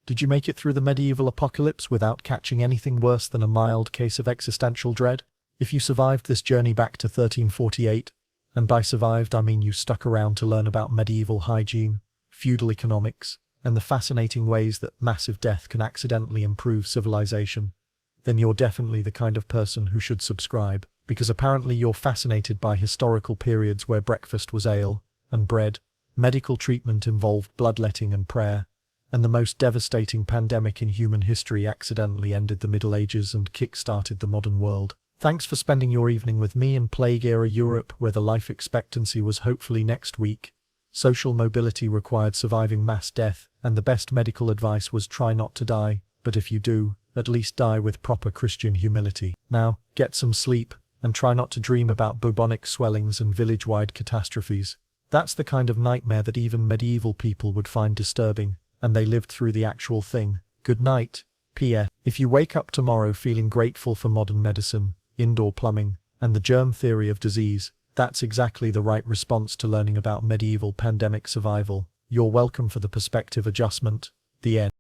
S1: Did you make it through the medieval apocalypse without catching anything worse than a mild case of existential dread? If you survived this journey back to 1348, and by survived I mean you stuck around to learn about medieval hygiene, feudal economics, and the fascinating ways that massive death can accidentally improve civilization, then you're definitely the kind of person who should subscribe, because apparently you're fascinated by historical periods where breakfast was ale and bread, medical treatment involved bloodletting and prayer, and the most devastating pandemic in human history accidentally ended the Middle Ages and kick-started the modern world. Thanks for spending your evening with me in Plague-era Europe, where the life expectancy was hopefully next week. Social mobility required surviving mass death, and the best medical advice was try not to die, but if you do, at least die with proper Christian humility. Now, get some sleep, and try not to dream about bubonic swellings and village-wide catastrophes. That's the kind of nightmare that even medieval people would find disturbing, and they lived through the actual thing. Good night. P.S. If you wake up tomorrow feeling grateful for modern medicine, indoor plumbing, and the germ theory of disease, that's exactly the right response to learning about medieval pandemic survival. You're welcome for the perspective adjustment. The end.